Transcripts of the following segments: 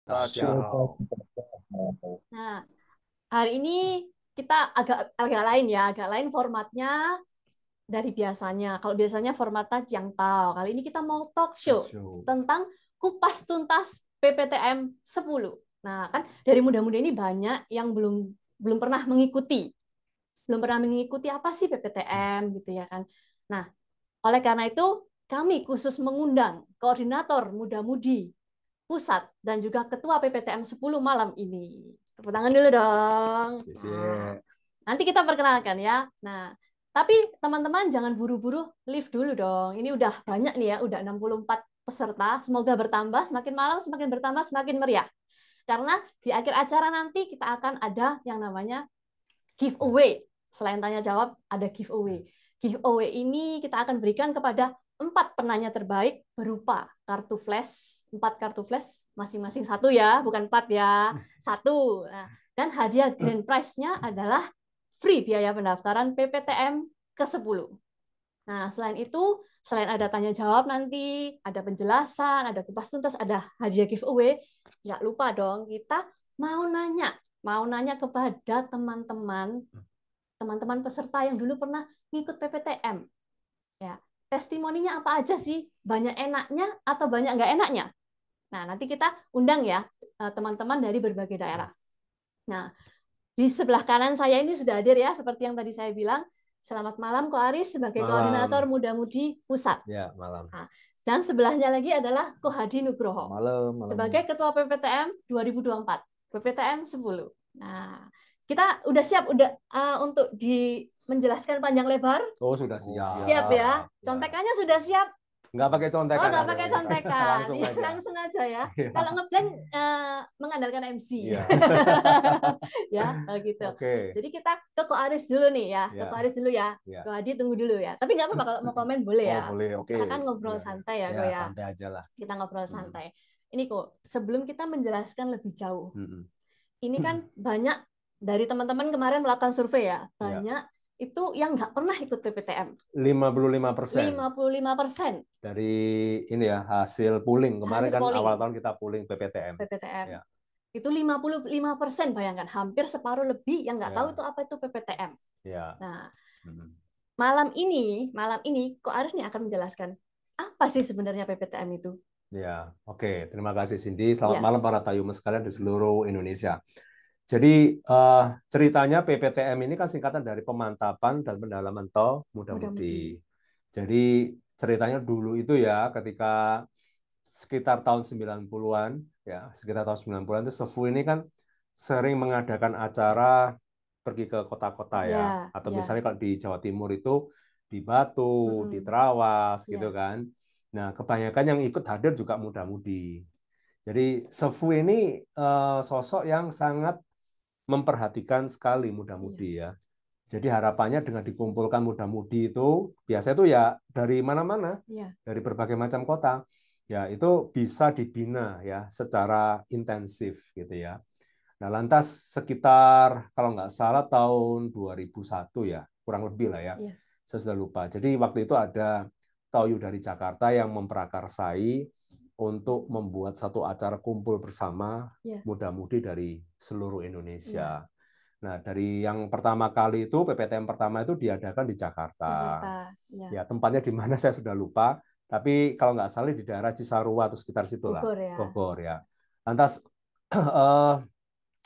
Tasya. Nah, hari ini kita agak lain ya, agak lain formatnya dari biasanya. Kalau biasanya formatnya Jiang Tao. Kali ini kita mau talk show tentang kupas tuntas PPTM 10. Nah, kan dari muda-muda ini banyak yang belum belum pernah mengikuti. Belum pernah mengikuti apa sih PPTM gitu ya kan. Nah, oleh karena itu kami khusus mengundang koordinator muda-mudi pusat dan juga ketua PPTM 10 malam ini. Tepuk tangan dulu dong. Nah, nanti kita perkenalkan ya. Nah, tapi teman-teman jangan buru-buru live dulu dong. Ini udah banyak nih ya, udah 64 peserta. Semoga bertambah, semakin malam semakin bertambah, semakin meriah. Karena di akhir acara nanti kita akan ada yang namanya giveaway. Selain tanya jawab, ada giveaway. Giveaway ini kita akan berikan kepada 4 penanya terbaik berupa kartu flash, 4 kartu flash, masing-masing satu ya, bukan 4 ya, satu. Nah, dan hadiah grand prize-nya adalah free biaya pendaftaran PPTM ke-10. Nah, selain itu, selain ada tanya jawab nanti, ada penjelasan, ada kupas tuntas, ada hadiah giveaway, nggak lupa dong kita mau nanya kepada teman-teman peserta yang dulu pernah ngikut PPTM. Ya, testimoninya apa aja sih? Banyak enaknya atau banyak nggak enaknya? Nah, nanti kita undang ya teman-teman dari berbagai daerah. Nah, di sebelah kanan saya ini sudah hadir ya, seperti yang tadi saya bilang. Selamat malam, Ko Aris sebagai koordinator muda-mudi pusat. Ya, malam. Nah, dan sebelahnya lagi adalah Ko Hadi Nugroho. Malam. Sebagai Ketua PPTM 2024, PPTM 10. Nah, kita udah siap untuk menjelaskan panjang lebar? Oh, sudah siap. Siap ya. Contekannya sudah siap? Nggak pakai contekan. Oh, nggak pakai contekan. Langsung aja ya. Kalau ngeblend mengandalkan MC. Ya, gitu. Jadi kita ke Ko Aris dulu nih ya. Ke Ko Aris dulu ya. Ko Hadi tunggu dulu ya. Tapi nggak apa-apa kalau mau komen boleh ya. Boleh, oke. Kita kan ngobrol santai ya, Ko ya. Santai aja lah. Kita ngobrol santai. Ini kok sebelum kita menjelaskan lebih jauh. Ini kan banyak dari teman-teman kemarin melakukan survei ya. Banyak itu yang nggak pernah ikut PPTM. 55%. 55%. Dari ini ya, hasil polling. Kemarin Hasil kan polling. awal tahun kita polling PPTM. Ya. Itu 55%, bayangkan. Hampir separuh lebih yang nggak tahu itu apa itu PPTM. Ya. Nah, malam ini, Ko Aris nih akan menjelaskan apa sih sebenarnya PPTM itu. Ya, oke. Terima kasih Cindy. Selamat malam para Tayumas sekalian di seluruh Indonesia. Jadi ceritanya PPTM ini kan singkatan dari pemantapan dan pendalaman muda-mudi. Jadi ceritanya dulu itu ya ketika sekitar tahun 90-an ya, sekitar tahun 90-an itu Sefu ini kan sering mengadakan acara pergi ke kota-kota ya. Atau misalnya kalau di Jawa Timur itu di Batu, di Trawas gitu kan. Nah, kebanyakan yang ikut hadir juga muda-mudi. Jadi Sefu ini sosok yang sangat memperhatikan sekali muda-mudi ya. Jadi harapannya dengan dikumpulkan muda-mudi itu, biasa itu ya dari mana-mana, dari berbagai macam kota, ya itu bisa dibina ya secara intensif gitu ya. Nah lantas sekitar kalau nggak salah tahun 2001 ya, kurang lebih lah ya, saya sudah lupa. Jadi waktu itu ada Toyu dari Jakarta yang memprakarsai untuk membuat satu acara kumpul bersama muda-mudi dari seluruh Indonesia. Nah, dari yang pertama kali itu PPTM pertama itu diadakan di Jakarta. Ya, tempatnya di mana saya sudah lupa, tapi kalau nggak salah di daerah Cisarua atau sekitar situlah, Bogor ya. Lantas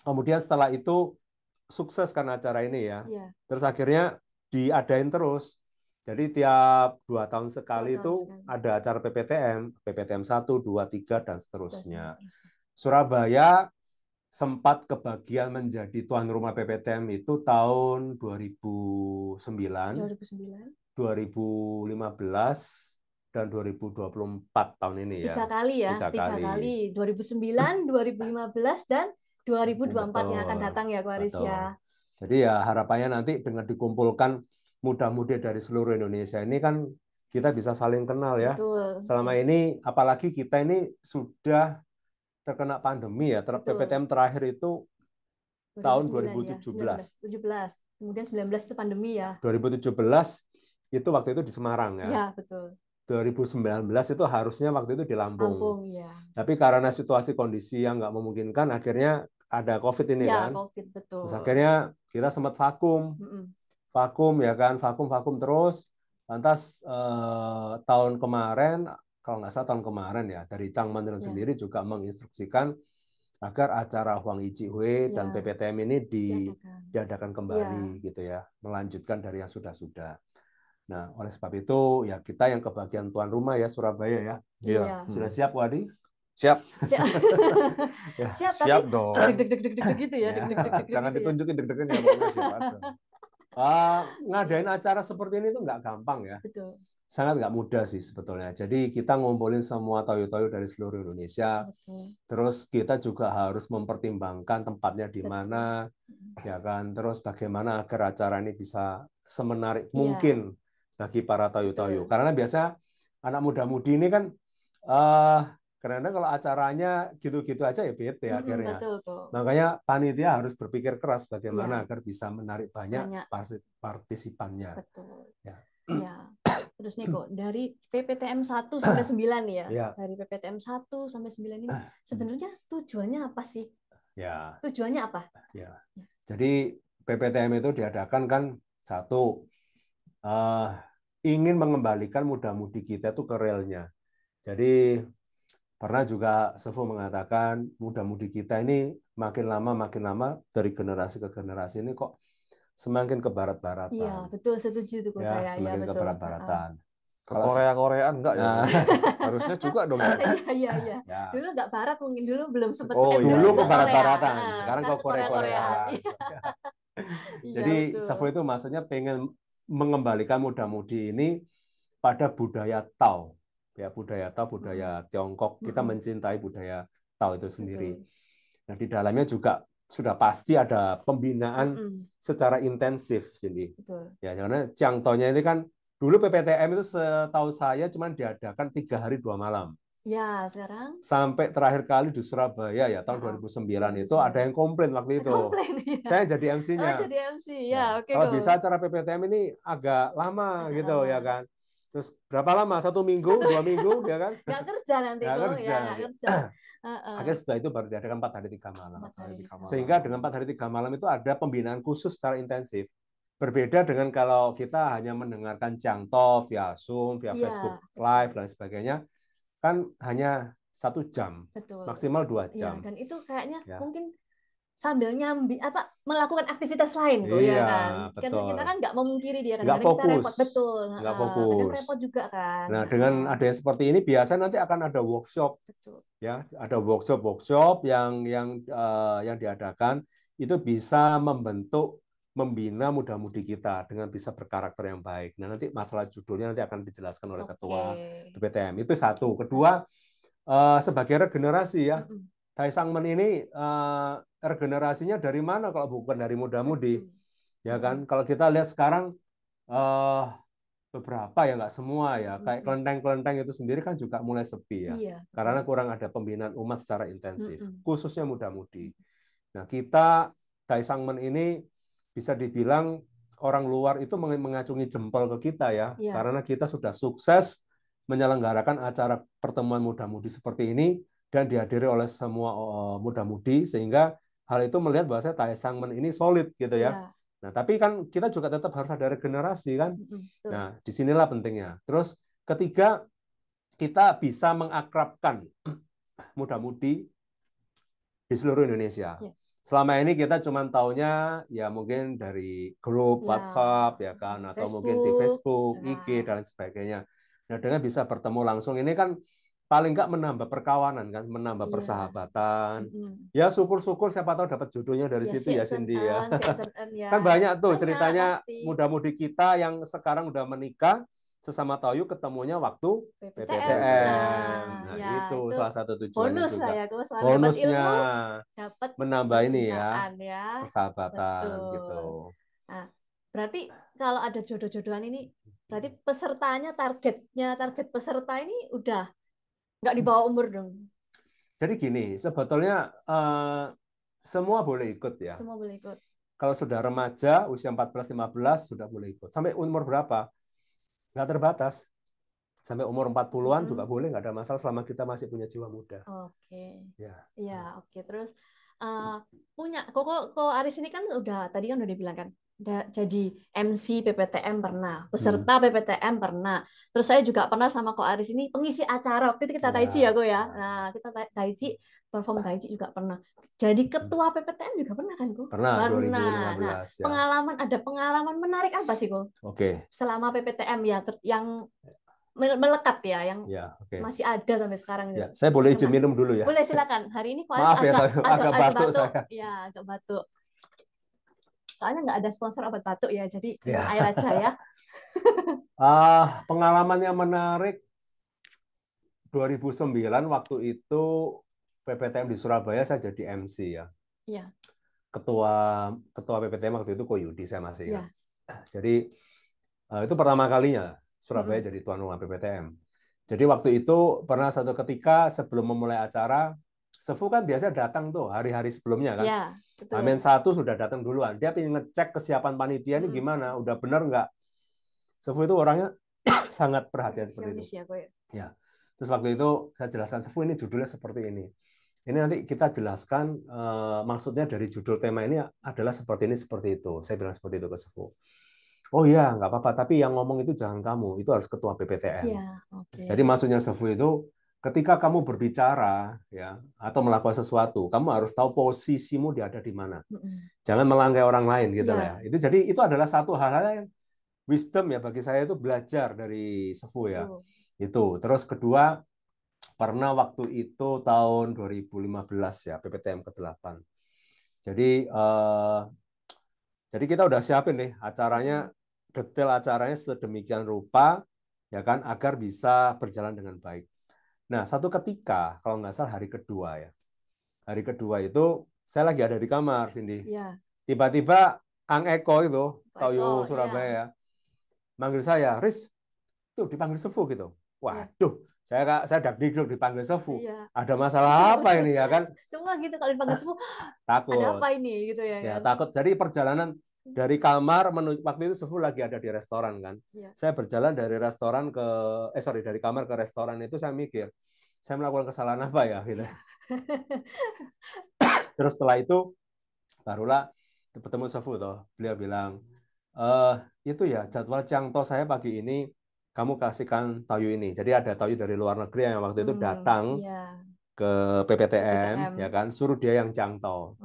kemudian setelah itu sukses kan acara ini ya. Terus akhirnya diadain terus. Jadi tiap 2 tahun sekali itu ada acara PPTM, PPTM 1, 2, 3, dan seterusnya. Surabaya sempat kebagian menjadi tuan rumah PPTM itu tahun 2009, 2015, dan 2024 tahun ini ya. 3 kali ya, 3 kali. 2009, 2015, dan 2024 yang akan datang ya, Ko Aris ya. Jadi ya harapannya nanti dengan dikumpulkan muda-mudi dari seluruh Indonesia ini kan kita bisa saling kenal ya. Selama ini apalagi kita ini sudah terkena pandemi ya. PPTM terakhir itu tahun 2017. Kemudian 19 itu pandemi ya. 2017 itu waktu itu di Semarang ya. Iya, betul. 2019 itu harusnya waktu itu di Lampung. Lampung, ya. Tapi karena situasi kondisi yang nggak memungkinkan, akhirnya ada COVID ini ya, kan. COVID, betul. Terus akhirnya kita sempat vakum, vakum ya kan, vakum terus. Lantas tahun kemarin, kalau nggak salah tahun kemarin ya, dari Chang Mandarin sendiri juga menginstruksikan agar acara Huang Yijihui dan PPTM ini diadakan kembali gitu ya, melanjutkan dari yang sudah-sudah. Nah, oleh sebab itu ya kita yang kebagian tuan rumah ya Surabaya ya. Iya. Sudah siap Wadi? Siap. Siap, siap dong. Deg-deg gitu ya. Jangan ditunjukin deg-degan ya, siap aja. Ngadain acara seperti ini tuh nggak gampang ya. Betul. Sangat nggak mudah sih sebetulnya. Jadi kita ngumpulin semua toyo-toyo dari seluruh Indonesia. Betul. Terus kita juga harus mempertimbangkan tempatnya di mana, ya kan. Terus bagaimana agar acara ini bisa semenarik mungkin bagi para toyo-toyo. Karena biasa anak muda-mudi ini kan karena kalau acaranya gitu-gitu aja ya bete akhirnya. Betul. Makanya panitia harus berpikir keras bagaimana agar bisa menarik banyak partisipannya. Betul. Ya. Terus nih kok dari PPTM 1 sampai 9 ya. Dari PPTM 1 sampai 9 ini sebenarnya tujuannya apa sih? Ya. Tujuannya apa? Ya. Jadi PPTM itu diadakan kan satu ingin mengembalikan muda-mudi kita itu ke relnya. Jadi pernah juga Sefu mengatakan muda-mudi kita ini makin lama dari generasi ke generasi ini kok semakin ke barat-baratan. Iya, betul, setuju tuh saya. Semakin ke barat-baratan. Ke Korea-Koreaan enggak ya? Harusnya juga dong. Iya. Dulu enggak barat, mungkin dulu belum sempat dulu ke barat-baratan, sekarang ke Korea-Koreaan. Jadi Sefu itu maksudnya pengen mengembalikan muda-mudi ini pada budaya Tao. Ya, budaya Tiongkok. Kita mencintai budaya Tao itu sendiri. Nah, di dalamnya juga sudah pasti ada pembinaan secara intensif sini. Ya, karena Chiang Tao-nya ini kan dulu PPTM itu setahu saya cuma diadakan 3 hari 2 malam. Ya, sekarang sampai terakhir kali di Surabaya ya tahun 2009 itu ada yang komplain waktu itu. Saya jadi MC-nya. Oh, jadi MC. Ya, oke. Kalau bisa acara PPTM ini agak lama gitu ya kan. Terus berapa lama? 1 minggu, 2 minggu, ya kan? Nggak kerja nanti tuh, nggak kerja. Akhirnya setelah itu baru diadakan 4 hari 3 malam. Sehingga dengan 4 hari 3 malam itu ada pembinaan khusus secara intensif. Berbeda dengan kalau kita hanya mendengarkan Chiang Tao via Zoom, via Facebook Live dan sebagainya, kan hanya 1 jam, maksimal 2 jam. Dan itu kayaknya mungkin sambil melakukan aktivitas lain kok ya kan. Karena kita kan nggak memungkiri dia kan, nggak fokus. Kita repot betul. Nggak fokus. Kadang repot juga kan. Nah, dengan adanya seperti ini biasanya nanti akan ada workshop. Ya, ada workshop yang diadakan itu bisa membina muda-mudi kita dengan bisa berkarakter yang baik. Nah, nanti masalah judulnya nanti akan dijelaskan oleh ketua PPTM. Itu satu. Kedua, sebagai regenerasi ya. Dai Sangmen ini regenerasinya dari mana kalau bukan dari muda-mudi, ya kan? Kalau kita lihat sekarang beberapa ya, nggak semua ya, kayak kelenteng-kelenteng itu sendiri kan juga mulai sepi ya, karena kurang ada pembinaan umat secara intensif, khususnya muda-mudi. Nah, kita Dai Sangmen ini bisa dibilang orang luar itu mengacungi jempol ke kita ya, karena kita sudah sukses menyelenggarakan acara pertemuan muda-mudi seperti ini dan dihadiri oleh semua muda-mudi, sehingga hal itu melihat bahwa Dai Sangmen ini solid gitu ya. Nah, tapi kan kita juga tetap harus ada regenerasi kan. Nah, disinilah pentingnya. Terus ketiga, kita bisa mengakrabkan muda-mudi di seluruh Indonesia. Selama ini kita cuma taunya ya mungkin dari grup WhatsApp ya kan, atau mungkin di Facebook, IG dan sebagainya. Nah, dengan bisa bertemu langsung ini kan paling nggak menambah perkawanan kan, menambah persahabatan. Ya syukur-syukur siapa tahu dapat jodohnya dari situ ya Cindy ya. Kan banyak tuh ceritanya muda-mudi kita yang sekarang udah menikah sesama Toyo ketemunya waktu PPTM. Nah, itu salah satu tujuannya bonus juga. Ya, bonusnya dapat menambah ini ya, persahabatan. Betul. Gitu. Nah, berarti kalau ada jodoh-jodohan ini, berarti pesertanya target peserta ini udah nggak di bawah umur dong. Jadi gini, sebetulnya semua boleh ikut ya. Semua boleh ikut. Kalau sudah remaja, usia 14-15 sudah boleh ikut. Sampai umur berapa? Nggak terbatas. Sampai umur 40-an juga boleh, nggak ada masalah selama kita masih punya jiwa muda. Oke. Ya. Iya, oke. Terus punya Koko Aris ini kan tadi kan udah dibilang kan jadi MC PPTM pernah, peserta PPTM pernah. Terus saya juga pernah sama Ko Aris ini pengisi acara waktu itu kita Taiji ya, Ko ya. Nah, kita Taiji perform Taiji juga pernah. Jadi ketua PPTM juga pernah kan, Ko? Pernah, 2015 Nah, ya. ada pengalaman menarik apa sih, Ko? Oke. Selama PPTM ya yang melekat ya, yang masih ada sampai sekarang. Ya, saya boleh izin minum dulu ya. Boleh, silakan. Hari ini Ko Aris maaf ya, agak batuk saya. Ya, agak batuk. Soalnya nggak ada sponsor obat batuk ya, jadi minum air aja ya. Pengalaman yang menarik 2009 waktu itu PPTM di Surabaya saya jadi MC ya. Iya. Ketua PPTM waktu itu Ko Yudi saya masih ingat. Jadi itu pertama kalinya Surabaya jadi tuan rumah PPTM. Jadi waktu itu pernah satu ketika sebelum memulai acara, Sefu kan biasa datang tuh hari-hari sebelumnya kan. Ya, Amin 1 sudah datang duluan. Dia ingin ngecek kesiapan panitia ini gimana, udah benar nggak. Sefu itu orangnya sangat perhatian seperti itu. Ya. Terus waktu itu saya jelaskan, Sefu ini judulnya seperti ini. Ini nanti kita jelaskan maksudnya dari judul tema ini adalah seperti ini, seperti itu. Saya bilang seperti itu ke Sefu. Oh iya, nggak apa-apa. Tapi yang ngomong itu jangan kamu, itu harus ketua PPTM. Ya, okay. Jadi maksudnya Sefu itu, ketika kamu berbicara ya atau melakukan sesuatu, kamu harus tahu posisimu dia ada di mana. Jangan melangkai orang lain gitu ya. Itu jadi itu adalah satu hal-hal yang wisdom ya bagi saya itu belajar dari Sefu ya. Itu. Terus kedua, pernah waktu itu tahun 2015 ya PPTM ke-8. Jadi kita udah siapin nih acaranya, detail acaranya sedemikian rupa ya kan agar bisa berjalan dengan baik. Nah, satu ketika kalau nggak salah hari kedua ya. Hari kedua itu saya lagi ada di kamar Cindy. Ya. Tiba-tiba Ang Eko itu, Toyo Surabaya, manggil saya, Riz, tuh dipanggil Sefu gitu. Waduh, saya dak-dikduk dipanggil Sefu. Ada masalah apa ini ya kan? Semua gitu kalau dipanggil Sefu. Takut. Ada apa ini gitu ya kan? Ya, takut. Jadi perjalanan dari kamar menuju, waktu itu Sefu lagi ada di restoran kan. Saya berjalan dari restoran dari kamar ke restoran itu saya mikir, saya melakukan kesalahan apa ya gitu. Terus setelah itu barulah ketemu Sefu toh. Beliau bilang, itu ya jadwal Cangto saya pagi ini kamu kasihkan Toyo ini. Jadi ada Toyo dari luar negeri yang waktu itu datang ke PPTM ya kan, suruh dia yang Cangto.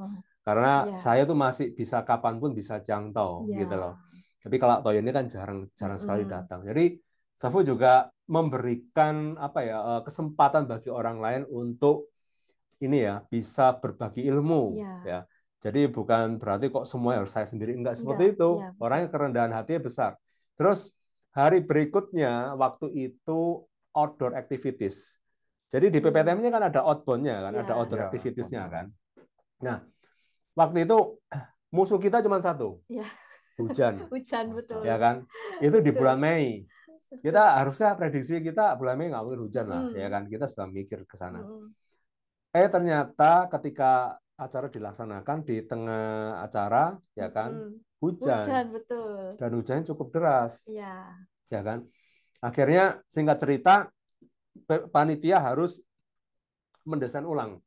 Karena saya tuh masih bisa kapanpun bisa jangkau gitu loh. Tapi kalau Toyo ini kan jarang sekali datang. Jadi Sefu juga memberikan kesempatan bagi orang lain untuk ini ya bisa berbagi ilmu ya. Jadi bukan berarti kok semua harus saya sendiri, enggak seperti itu. Orangnya kerendahan hatinya besar. Terus hari berikutnya waktu itu outdoor activities. Jadi di PPTM ini kan ada outbound-nya kan, ada outdoor activities-nya kan. Nah, waktu itu musuh kita cuma satu, hujan. Hujan betul. Ya kan, itu di bulan Mei. Kita harusnya prediksi kita bulan Mei nggak mungkin hujan lah, ya kan. Kita sudah mikir ke sana. Ternyata ketika acara dilaksanakan di tengah acara, ya kan, hujan. Hujan betul. Dan hujannya cukup deras. Iya. Ya kan. Akhirnya singkat cerita, panitia harus mendesain ulang.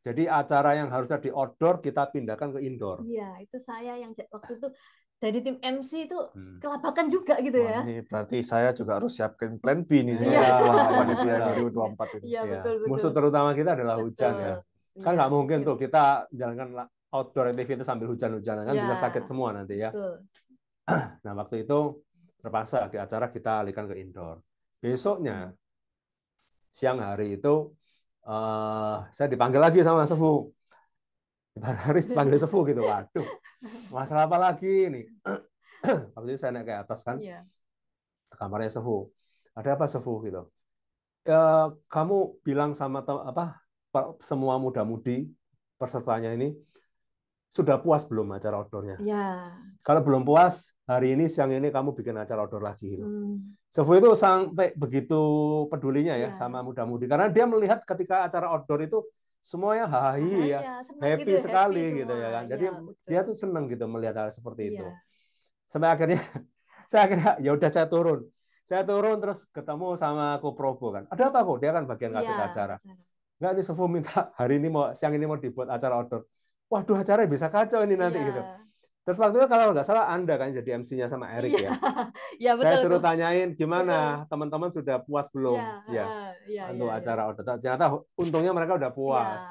Jadi acara yang harusnya di outdoor kita pindahkan ke indoor. Iya, itu saya yang waktu itu dari tim MC itu kelabakan juga gitu ya. Ini berarti saya juga harus siapkan plan B nih setelah panitia 2024 ini. Iya, betul. Musuh terutama kita adalah hujan ya. Kan nggak mungkin tuh kita jalankan outdoor activity sambil hujan-hujanan, kan bisa sakit semua nanti ya. Betul. Nah, waktu itu terpaksa di acara kita alihkan ke indoor. Besoknya siang hari itu saya dipanggil lagi sama Sefu. Harus dipanggil Sefu gitu. Waduh, masalah apa lagi ini? Waktu itu saya naik ke atas kan, kamarnya Sefu. Ada apa Sefu gitu? Kamu bilang sama semua muda-mudi pesertanya ini sudah puas belum acara outdoornya? Ya. Kalau belum puas, hari ini siang ini kamu bikin acara outdoor lagi. Gitu. Sefu itu sampai begitu pedulinya ya sama muda-mudi, karena dia melihat ketika acara outdoor itu semuanya hahi ya, happy gitu, sekali happy gitu ya kan. Jadi dia tuh seneng gitu melihat hal seperti itu. Sampai akhirnya saya ya udah saya turun. Saya turun terus ketemu sama Koprobo kan. Ada apa kok? Dia kan bagian Iya, ngatur acara. Enggak, ini Sofo minta hari ini siang ini mau dibuat acara outdoor. Waduh, acaranya bisa kacau ini nanti gitu. Terus waktu itu kalau nggak salah Anda kan jadi MC-nya sama Erik ya. Iya, betul. Saya suruh tanyain gimana teman-teman sudah puas belum untuk acara outdoor. Ternyata untungnya mereka udah puas.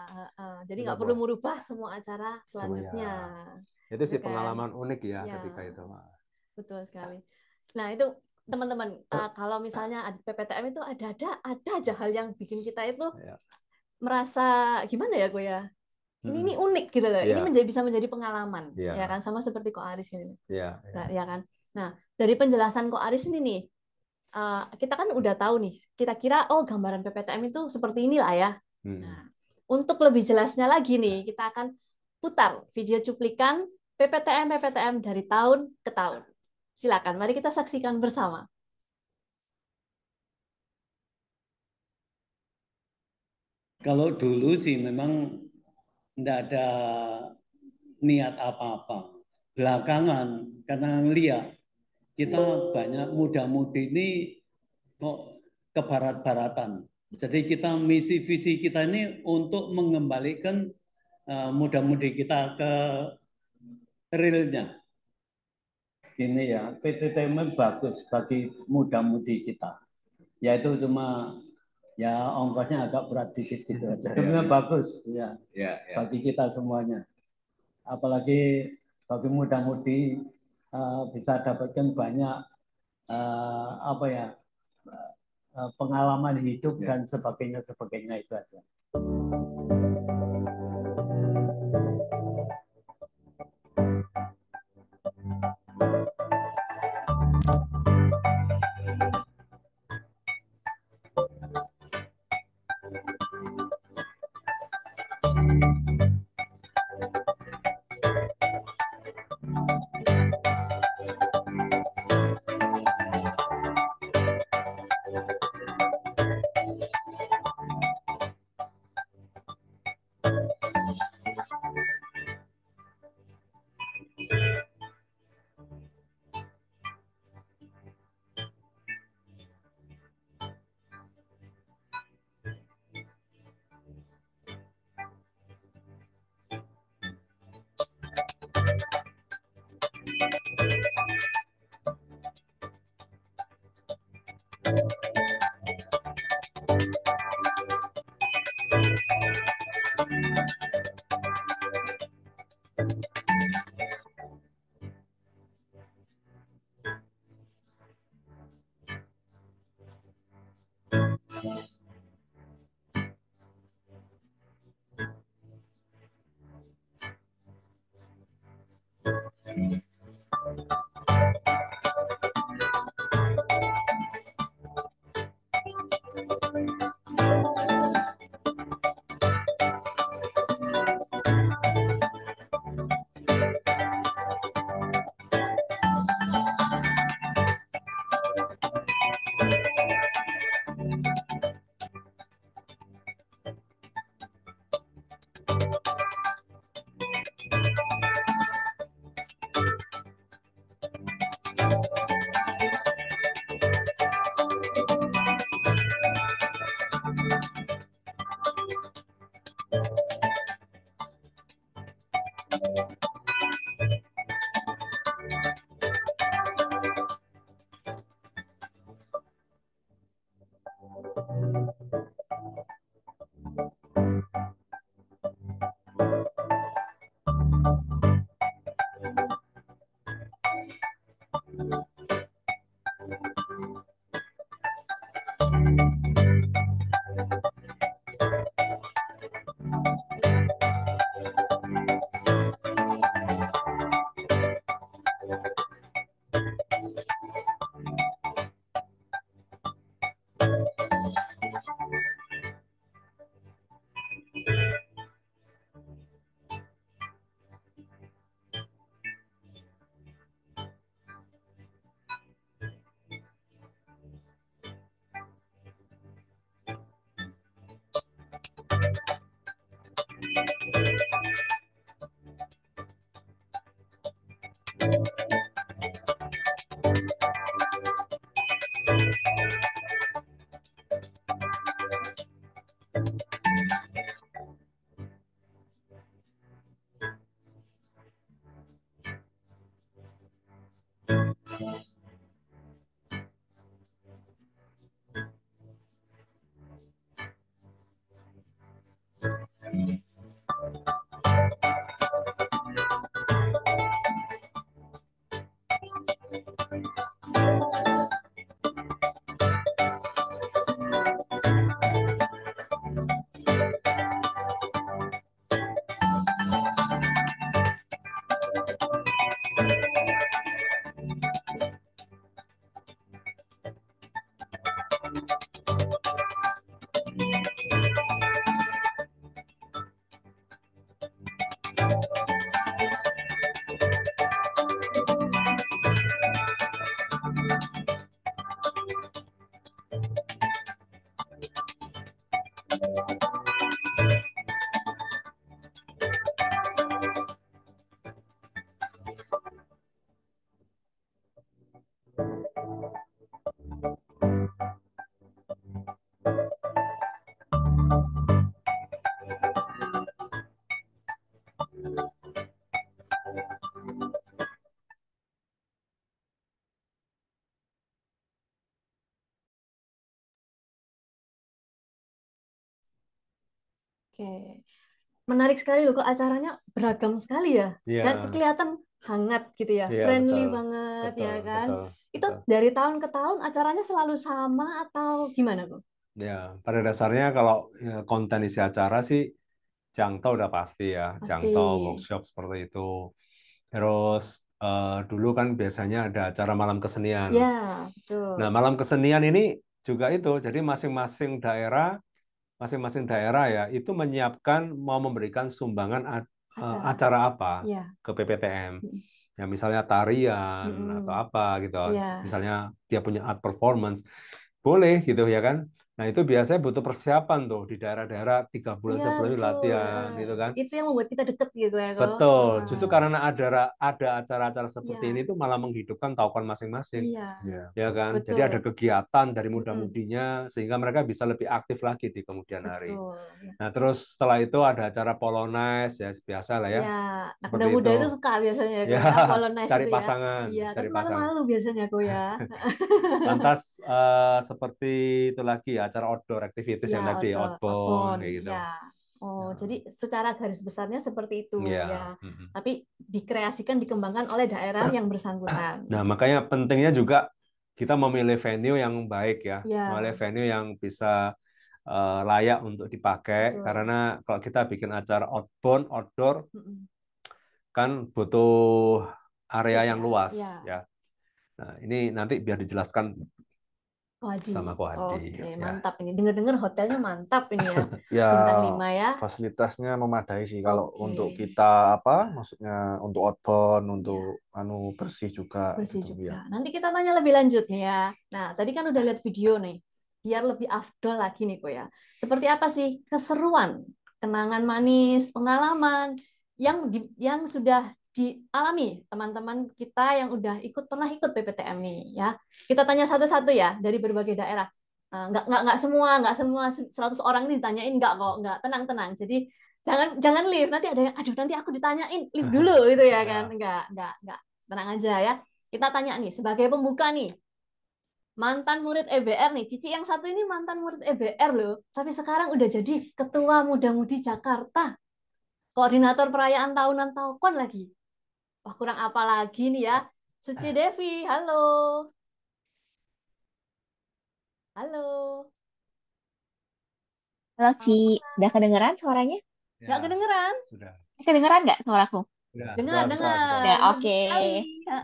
Jadi nggak perlu merubah semua acara selanjutnya. Itu sih pengalaman unik ya ketika itu. Betul sekali. Nah itu teman-teman, kalau misalnya PPTM itu ada aja hal yang bikin kita itu merasa gimana ya, gue ya. Ini unik gitu loh. Ini bisa menjadi pengalaman, ya kan, sama seperti Ko Aris ini. Ya kan. Nah, dari penjelasan Ko Aris ini nih, kita kan udah tahu nih, kita kira gambaran PPTM itu seperti inilah ya. Nah, untuk lebih jelasnya lagi nih, kita akan putar video cuplikan PPTM dari tahun ke tahun. Silakan, mari kita saksikan bersama. Kalau dulu sih memang tidak ada niat apa-apa. Belakangan karena lihat kita banyak muda-mudi ini kok ke barat-baratan. Jadi kita visi kita ini untuk mengembalikan muda-mudi kita ke realnya. Gini ya, PTTM bagus bagi muda-mudi kita. Yaitu cuma ya ongkosnya agak berat dikit gitu aja. Sebenarnya bagus ya, bagi kita semuanya. Apalagi bagi muda-mudi bisa dapatkan banyak pengalaman hidup dan sebagainya itu aja. Oke. Menarik sekali loh, kok acaranya beragam sekali ya. Iya, Dan kelihatan hangat gitu ya, iya friendly betul, banget ya betul, kan. betul, Itu betul. dari tahun ke tahun acaranya selalu sama atau gimana kok? Ya, pada dasarnya kalau konten isi acara sih Jangto udah pasti ya, Pasti. Jangto workshop seperti itu. Terus dulu kan biasanya ada acara malam kesenian. Ya, betul. Nah, malam kesenian ini juga itu, jadi masing-masing daerah ya itu menyiapkan mau memberikan sumbangan acara apa Ya. ke PPTM. Ya misalnya tarian atau apa gitu. Ya. Misalnya dia punya art performance, boleh gitu ya kan. Nah itu biasanya butuh persiapan tuh di daerah-daerah 3 bulan Iya, sebelum betul. latihan gitu kan. Itu yang membuat kita deket gitu ya kok. Betul, justru karena ada acara-acara seperti Iya. ini tuh malah menghidupkan taukan masing-masing. Iya. Ya kan, Betul. jadi ada kegiatan dari muda-mudinya sehingga mereka bisa lebih aktif lagi di kemudian hari. Betul. Ya. Nah terus setelah itu ada acara Polonaise ya biasa lah ya. Iya, nah, Seperti muda-muda itu. itu suka biasanya Ya, ya, Polonaise cari itu ya. pasangan, Iya, cari tapi pasangan. malu-malu biasanya kok ya. Lantas seperti itu lagi ya, acara outdoor activities yang tadi, outbound kayak gitu. Ya. Oh, jadi secara garis besarnya seperti itu ya. Tapi dikreasikan, dikembangkan oleh daerah yang bersangkutan. Nah, makanya pentingnya juga kita memilih venue yang baik ya, Ya. memilih venue yang bisa layak untuk dipakai. Betul. Karena kalau kita bikin acara outbound, outdoor, kan butuh area yang luas ya. Nah, ini nanti biar dijelaskan sama Ko Hadi. Oke, mantap ini. Dengar-dengar hotelnya mantap ini ya. Ya, Bintang 5 ya. fasilitasnya memadai sih kalau untuk kita maksudnya untuk outbound, untuk bersih juga. Bersih gitu, juga. ya. Nanti kita tanya lebih lanjut nih ya. Nah, tadi kan udah lihat video nih. Biar lebih afdol lagi nih kok ya. Seperti apa sih keseruan, kenangan manis, pengalaman yang sudah dialami teman-teman kita yang udah pernah ikut PPTM nih ya. Kita tanya satu-satu ya dari berbagai daerah. Nggak semua 100 orang ini ditanyain nggak kok, nggak, tenang. Jadi jangan leave, nanti ada yang aduh nanti aku ditanyain, leave dulu gitu ya kan. Nggak, tenang aja ya. Kita tanya nih sebagai pembuka nih. Mantan murid EBR nih, Cici yang satu ini mantan murid EBR loh, tapi sekarang udah jadi ketua muda-mudi Jakarta, koordinator perayaan tahunan Taukon lagi. Wah, kurang apa lagi nih ya. Suci Devi, halo. Halo. Halo Ci, udah kedengeran suaranya? Nggak kedengeran? Sudah. Kedengeran nggak suaraku? Dengar. Ya, oke.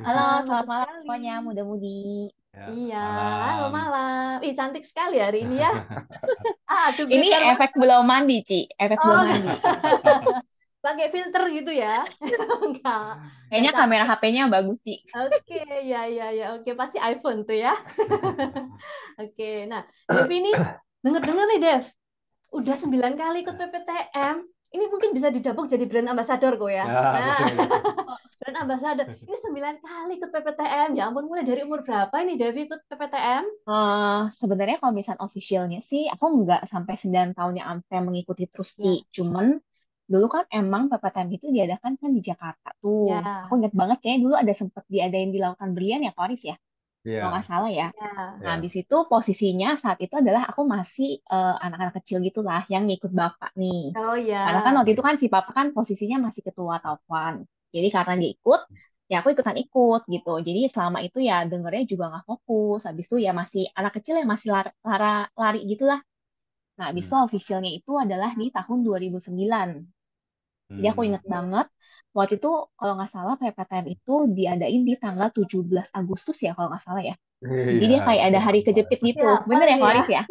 Halo, selamat malam sekali. semuanya muda-mudi. Ya, Iya, malam. halo malam. Ih, cantik sekali hari ini ya. Aduh, Ini efek belum mandi, Ci. Efek belum mandi. Pakai filter gitu ya? Enggak. Kayaknya kamera HP-nya bagus, Ci. Oke, ya. Oke, pasti iPhone tuh ya. Oke, nah, Dev ini denger nih, Dev. Udah 9 kali ikut PPTM. Ini mungkin bisa didapuk jadi brand ambassador kok ya. Nah, brand ambassador. Ini 9 kali ikut PPTM. Ya ampun, mulai dari umur berapa ini Devi ikut PPTM? Sebenarnya kalau misalnya officialnya sih, aku nggak sampai 9 tahun yang sampai mengikuti terus, Ci. Cuman dulu kan emang PPTM itu diadakan kan di Jakarta tuh. Aku ingat banget kayaknya dulu ada sempat diadain di Lautan Berlian ya, Paris ya. Kalau nggak salah ya. Nah, habis itu posisinya saat itu adalah aku masih anak-anak kecil gitulah yang ngikut bapak nih. Oh ya. Karena kan waktu itu kan si papa kan posisinya masih ketua Taufan. Jadi karena dia ikut, ya aku ikutan ikut gitu. Jadi selama itu ya dengernya juga nggak fokus. Habis itu ya masih anak kecil yang masih lari gitulah. Nah, habis itu officialnya itu adalah di tahun 2009. Jadi aku inget banget. Waktu itu kalau nggak salah PPTM itu diadain di tanggal 17 Agustus ya kalau nggak salah ya. Jadi dia kayak ada hari kejepit gitu. Bener ya Faris ya?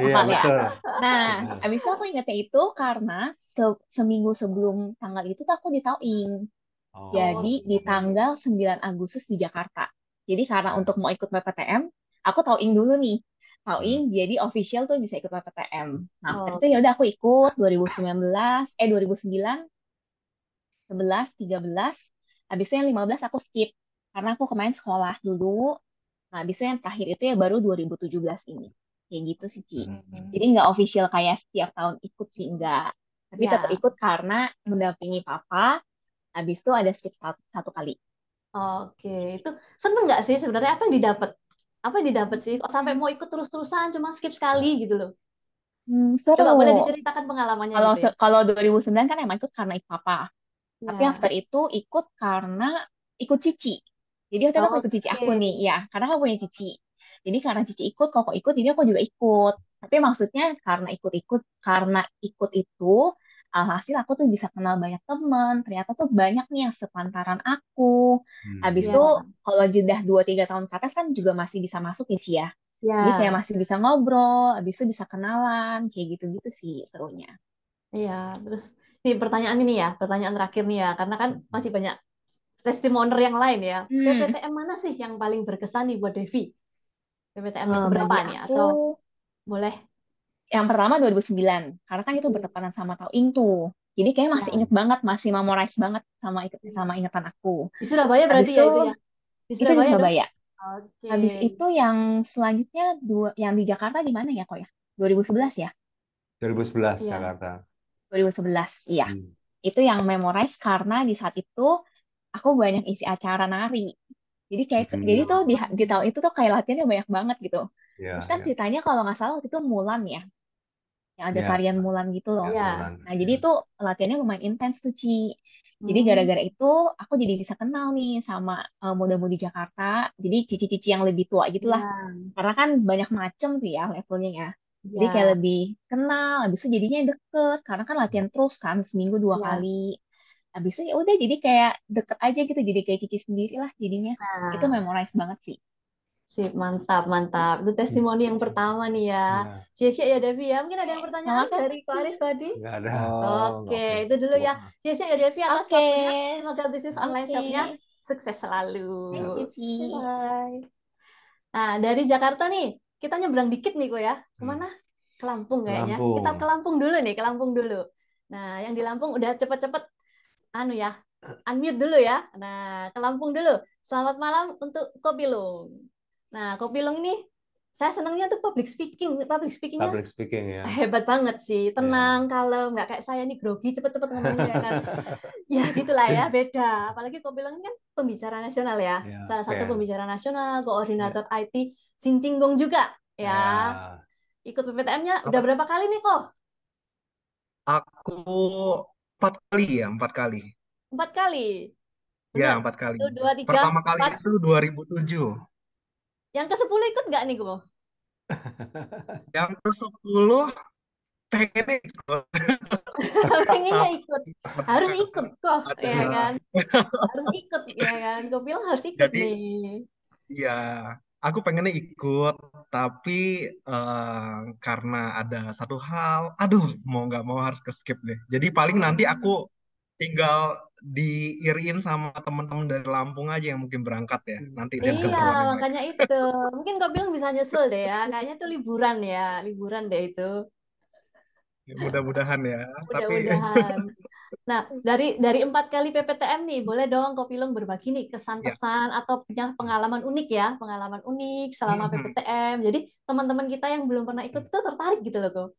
Iya, betul. Nah, abis itu aku ingetnya itu karena seminggu sebelum tanggal itu tuh aku di Tauing. Jadi di tanggal 9 Agustus di Jakarta. Jadi karena untuk mau ikut PPTM, aku Tauing dulu nih. Tauing jadi official tuh bisa ikut PPTM. Nah, setelah itu ya udah aku ikut 2009, 11, 13, habis itu yang 15 aku skip karena aku kemarin sekolah dulu. Nah, habis itu yang terakhir itu ya baru 2017 ini. Kayak gitu sih, Ci. Jadi nggak official kayak setiap tahun ikut sih, enggak. Tapi tetap ikut karena mendampingi papa. Habis itu ada skip satu kali. Oke, itu seneng nggak sih sebenarnya apa yang didapat? Apa yang didapat sih? Kok sampai mau ikut terus-terusan cuma skip sekali gitu loh? Coba boleh Seru. diceritakan pengalamannya Kalau gitu ya. kalau 2009 kan emang ikut karena ikut papa. Tapi Ya. after itu ikut karena ikut cici. Jadi waktu itu aku ikut cici Oke. aku nih, ya, karena aku punya cici. Jadi karena cici ikut, koko ikut, jadi aku juga ikut. Tapi maksudnya karena ikut itu, alhasil aku tuh bisa kenal banyak teman. Ternyata tuh banyak nih yang sepantaran aku. Habis itu Ya. kalau jeda 2-3 tahun ke atas kan juga masih bisa masuk ya, Ci ya. Jadi kayak Ya. masih bisa ngobrol, habis itu bisa kenalan, kayak gitu-gitu sih serunya. Iya. Terus nih pertanyaan ini ya, pertanyaan terakhir nih ya, karena kan masih banyak testimonier yang lain ya. Hmm, PPTM mana sih yang paling berkesan nih buat Devi? PPTM yang keberapa bagi nih? aku Atau boleh? yang pertama 2009, karena kan itu Oke. bertepatan sama Tauing tuh. Jadi kayak masih Ya. inget banget, masih memorize banget sama ingatan aku. Di Surabaya Habis berarti itu ya itu ya. Di itu di Surabaya dong? Surabaya. Oke. Habis itu yang selanjutnya yang di Jakarta di mana ya kok ya? 2011 ya? 2011 Iya. Jakarta. 2011, iya. Hmm. Itu yang memorize karena di saat itu aku banyak isi acara nari. Jadi tuh di tahun itu tuh kayak latihannya banyak banget gitu. Terus Ya, kan ya, ceritanya kalau nggak salah waktu itu Mulan ya, yang ada ya, tarian Mulan gitu loh. ya, Iya. Mulan. Nah, jadi Ya. itu latihannya lumayan intens tuh, Ci. Jadi Hmm. gara-gara itu aku jadi bisa kenal nih sama muda-mudi Jakarta. Jadi cici-cici yang lebih tua gitulah. Iya. Karena kan banyak macem tuh ya levelnya ya. Jadi kayak Iya. lebih kenal, habis itu jadinya deket. Karena kan latihan terus kan, seminggu 2 kali. Iya. Habis itu ya udah jadi kayak deket aja gitu, jadi kayak cici sendiri lah jadinya. Itu Nah, memorize banget sih. sip, mantap, mantap. Itu testimoni yang pertama nih ya. Ya, Sia-sia ya Devi ya. Mungkin ada yang pertanyaan Sama-sama, dari Ko Aris Ci. tadi? nggak ada. Oke, Oke, itu dulu cukup. ya. Sia-sia ya Devi atas Oke, waktunya. Semoga bisnis online oke. shopnya sukses selalu. Thank you, Ci. Bye. Nah, dari Jakarta nih, kita nyebrang dikit nih kok ya. Hmm. Kemana? Ke Lampung Ke kayaknya. Kita Lampung. ke Lampung dulu nih, ke Lampung dulu. Nah, yang di Lampung udah cepet-cepet anu ya, unmute dulu ya. Nah, ke Lampung dulu. Selamat malam untuk Kopilung. Nah, Kopilung ini saya senangnya tuh public speaking. Public speakingnya Public speaking ya. hebat banget sih. Tenang, Ya. kalem, nggak kayak saya nih grogi, cepet-cepet ngomongnya ya kan. Ya gitulah ya, beda. Apalagi Kopilung kan pembicara nasional ya. Ya, Salah satu PM. pembicara nasional, Ya. koordinator IT, Cincinggong juga ya. Ya. Ikut PPTM-nya udah Apa? berapa kali nih kok? Aku 4 kali ya, 4 kali. 4 kali. Ya, Bener. 4 kali. Satu, dua, tiga, Pertama kali empat. itu 2007. Yang ke-10 ikut nggak nih kok? Yang ke-10 pengennya ikut. Pengennya Tapi ikut. Harus ikut kok, ada. ya kan? Harus ikut, ya kan? Gue bilang harus ikut Jadi nih. ya, aku pengennya ikut. Tapi karena ada satu hal, aduh, mau nggak mau harus ke skip deh. Jadi paling nanti aku Oh. tinggal diiriin sama teman-teman dari Lampung aja yang mungkin berangkat ya. Nanti lihat Iya, keseruannya mereka. makanya itu. Mungkin kau bilang bisa nyusul deh ya. Kayaknya tuh liburan ya. Liburan deh itu. Mudah-mudahan ya. Tapi Mudah-mudahan. Nah, dari 4 kali PPTM nih, boleh dong kau bilang berbagi nih ya. kesan-pesan atau punya pengalaman unik ya. Pengalaman unik selama PPTM. Jadi teman-teman kita yang belum pernah ikut itu tertarik gitu loh kok.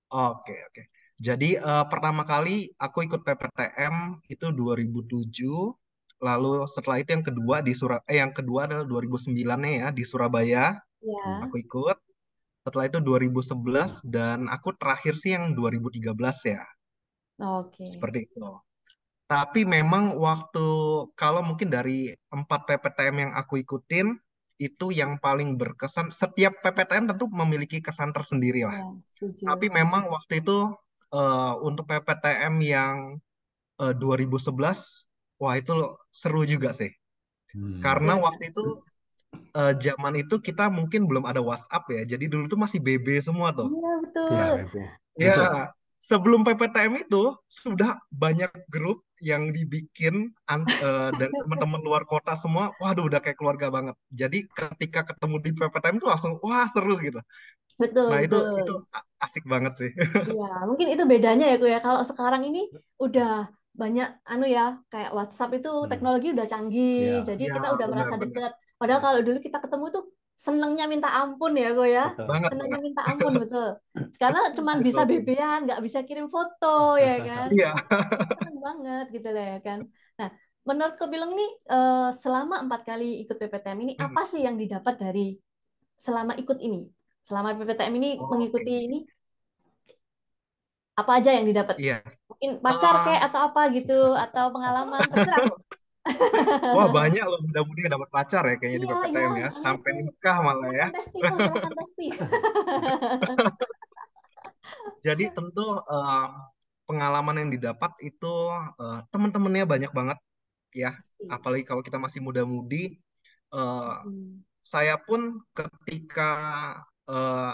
Oke, oke. Jadi pertama kali aku ikut PPTM itu 2007. Lalu setelah itu yang kedua adalah 2009 ya di Surabaya. Ya, Aku ikut. Setelah itu 2011 dan aku terakhir sih yang 2013 ya. oke. Seperti itu. Tapi memang kalau mungkin dari 4 PPTM yang aku ikutin, itu yang paling berkesan. Setiap PPTM tentu memiliki kesan tersendiri lah. Ya, Tapi setuju. memang waktu itu untuk PPTM yang 2011, wah itu seru juga sih. Karena Sip. waktu itu zaman itu kita mungkin belum ada WhatsApp ya. Jadi dulu tuh masih BB semua tuh. Iya, Ya, betul. BP. Ya, sebelum PPTM itu sudah banyak grup yang dibikin dari teman-teman luar kota semua. Waduh, udah kayak keluarga banget. Jadi ketika ketemu di PPTM tuh langsung wah seru gitu. Betul, Nah, itu betul. asik banget sih. Iya, mungkin itu bedanya ya, Ku ya. Kalau sekarang ini udah banyak anu ya, kayak WhatsApp itu Hmm. teknologi udah canggih, Ya, jadi Ya, kita udah merasa benar-benar. dekat. Padahal kalau dulu kita ketemu tuh senengnya minta ampun ya, Ku ya. betul. Banget, Senengnya banget. minta ampun, betul. Karena cuman bisa Betul sih. BB-an, nggak bisa kirim foto ya kan. Iya. Seneng banget gitu lah ya kan. Nah, menurut Ko bilang nih, selama 4 kali ikut PPTM ini, apa sih yang didapat dari selama ikut ini? Selama PPTM ini Oh, mengikuti oke. ini, apa aja yang didapat? Iya. Mungkin pacar Eh, kayak atau apa gitu, atau pengalaman, terserah loh. Wah, banyak loh muda-mudi yang dapat pacar ya kayaknya di Iya, iya, PPTM ya. nah Sampai itu. nikah malah ya. Silakan testing kok, silakan testing. Jadi tentu pengalaman yang didapat itu teman-temannya banyak banget ya. Apalagi kalau kita masih muda-mudi. eh, Hmm. saya pun ketika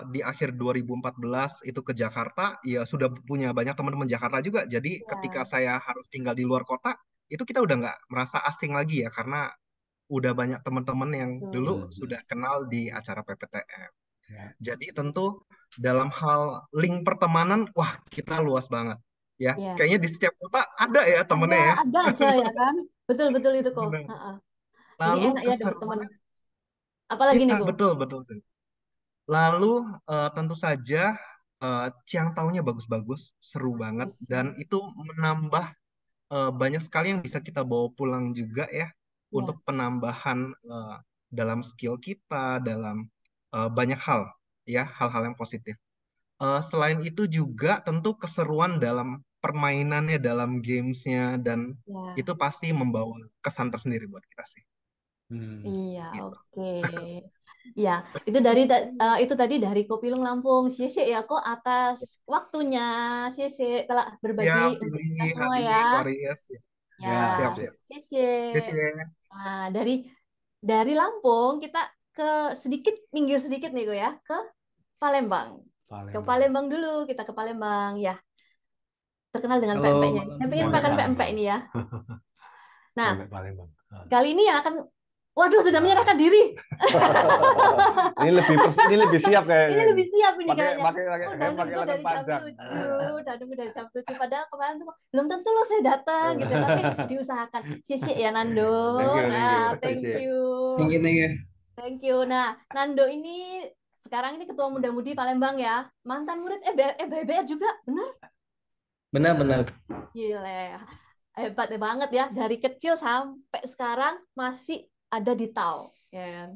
di akhir 2014 itu ke Jakarta, ya sudah punya banyak teman-teman Jakarta juga. Jadi ketika Ya, saya harus tinggal di luar kota, itu kita udah nggak merasa asing lagi ya, karena udah banyak teman-teman yang dulu betul. sudah kenal di acara PPTM. Ya. Jadi tentu dalam hal link pertemanan, wah kita luas banget ya. Ya, Kayaknya di setiap kota ada ya temennya ya. ada aja ya kan. Betul-betul itu kok. Benar. Ha-ha. Jadi Lalu enak ya dapat teman. keseruannya, Apalagi nih ya kok. betul betul sih. Lalu tentu saja Ciang Taunya bagus-bagus, seru banget, Bagus dan ya. itu menambah banyak sekali yang bisa kita bawa pulang juga ya Ya, untuk penambahan dalam skill kita, dalam banyak hal ya, hal-hal yang positif. Selain itu juga tentu keseruan dalam permainannya, dalam gamesnya, dan ya. itu pasti membawa kesan tersendiri buat kita sih. Iya, Gitu. oke. Ya, itu tadi dari Kopilung Lampung. Sisi ya kok atas waktunya. Sisi telah berbagi Siap, untuk Cindy, kita semua Hadi, ya. Waris. Ya, Ya, Siap, siap. sisi. Sisi. Nah, dari Lampung kita ke sedikit minggir sedikit nih kok ya ke Palembang. Ke Palembang. Palembang dulu, kita ke Palembang ya. Terkenal dengan Halo pempeknya. malam Saya pengen Pempek semuanya. makan pempek Palembang. ini ya. Nah, Pempek Palembang. kali ini ya akan, waduh sudah Nah, menyerahkan diri. Ini lebih siap Ini kayaknya. lebih siap ini Pakai kayaknya. pakai pakai Oh, udah pakai nunggu lengan dari jam panjang. 7, udah nunggu dari jam 7. Padahal kemarin tuh belum tentu loh saya datang gitu, ya, tapi diusahakan. Sisi ya Nando. Thank you, thank you. Nah, thank Sisi. you. Thank you. Thank you. Nah, Nando ini sekarang ini ketua muda-mudi Palembang ya. Mantan murid BBR juga, benar? Benar-benar. Gile. Hebat banget ya. Dari kecil sampai sekarang masih ada di TAU. Ya kan?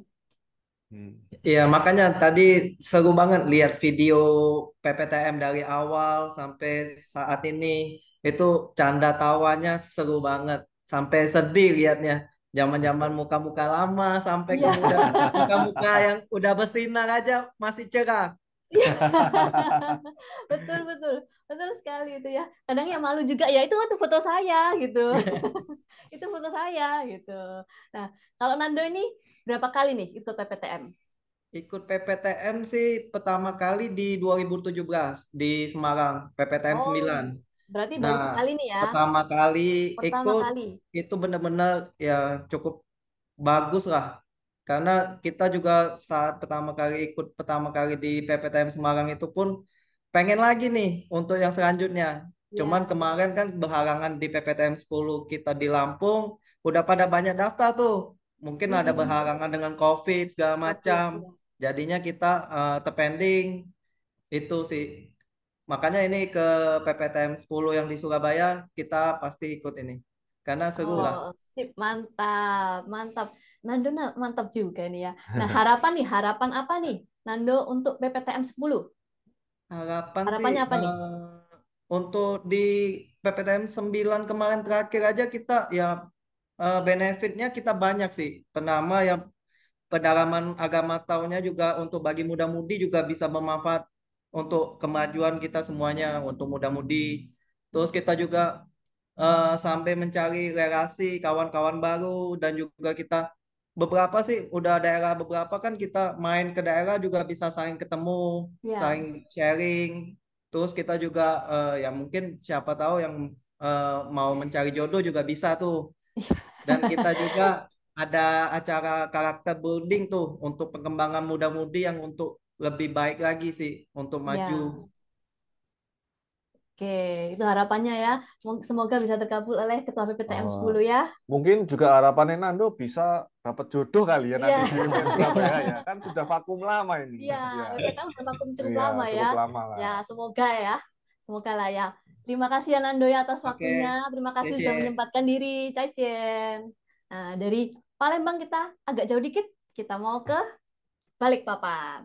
Iya, makanya tadi seru banget lihat video PPTM dari awal sampai saat ini. Itu canda tawanya seru banget. Sampai sedih lihatnya. Zaman-zaman muka-muka lama sampai ke Iya. muka-muka yang udah bersinar aja masih cerah. Betul, betul. Betul sekali itu ya. Kadang ya malu juga ya, itu foto saya gitu. Itu foto saya gitu. Nah, kalau Nando ini berapa kali nih ikut PPTM? Ikut PPTM sih pertama kali di 2017 di Semarang, PPTM Oh, 9. berarti baru Nah, sekali nih ya. pertama kali Pertama ikut kali. itu benar-benar ya cukup bagus lah. Karena kita juga saat pertama kali di PPTM Semarang itu pun pengen lagi nih untuk yang selanjutnya. Cuman Ya, kemarin kan berhalangan di PPTM 10 kita di Lampung, udah pada banyak daftar tuh. Mungkin ada mm-mm. berhalangan dengan COVID segala COVID. macam. Ya. Jadinya kita terpending itu sih. Makanya ini ke PPTM 10 yang di Surabaya kita pasti ikut ini. Karena seru lah. Oh, sip, mantap, mantap. Nando mantap juga nih ya. Nah, harapan apa nih, Nando untuk PPTM 10? Harapan sih Harapannya apa nih? untuk di PPTM 9 kemarin terakhir aja kita ya benefitnya kita banyak sih. Pertama yang pendalaman agama tahunnya juga untuk bagi muda-mudi juga bisa bermanfaat untuk kemajuan kita semuanya untuk muda-mudi. Terus kita juga sampai mencari relasi kawan-kawan baru dan juga kita beberapa sih udah daerah beberapa kan kita main ke daerah juga bisa saling ketemu, Ya. saling sharing. Terus kita juga ya mungkin siapa tahu yang mau mencari jodoh juga bisa tuh. Dan kita juga ada acara karakter building tuh untuk pengembangan muda-mudi yang untuk lebih baik lagi sih untuk Ya, maju. oke, itu harapannya ya. Semoga bisa terkabul oleh Ketua PPTM Oh, 10 ya. mungkin juga harapannya Nando bisa dapat jodoh kali ya nanti Iya, di UPN Surabaya ya. Kan sudah vakum lama ini. iya, Ya, PPTM udah vakum cukup iya, lama ya. cukup lama lah. Ya, semoga ya. Semoga lah ya. Terima kasih ya Nando ya atas waktunya. Oke, Terima kasih sudah Cece. menyempatkan diri. Caicen. Nah, dari Palembang kita agak jauh dikit, kita mau ke Balikpapan.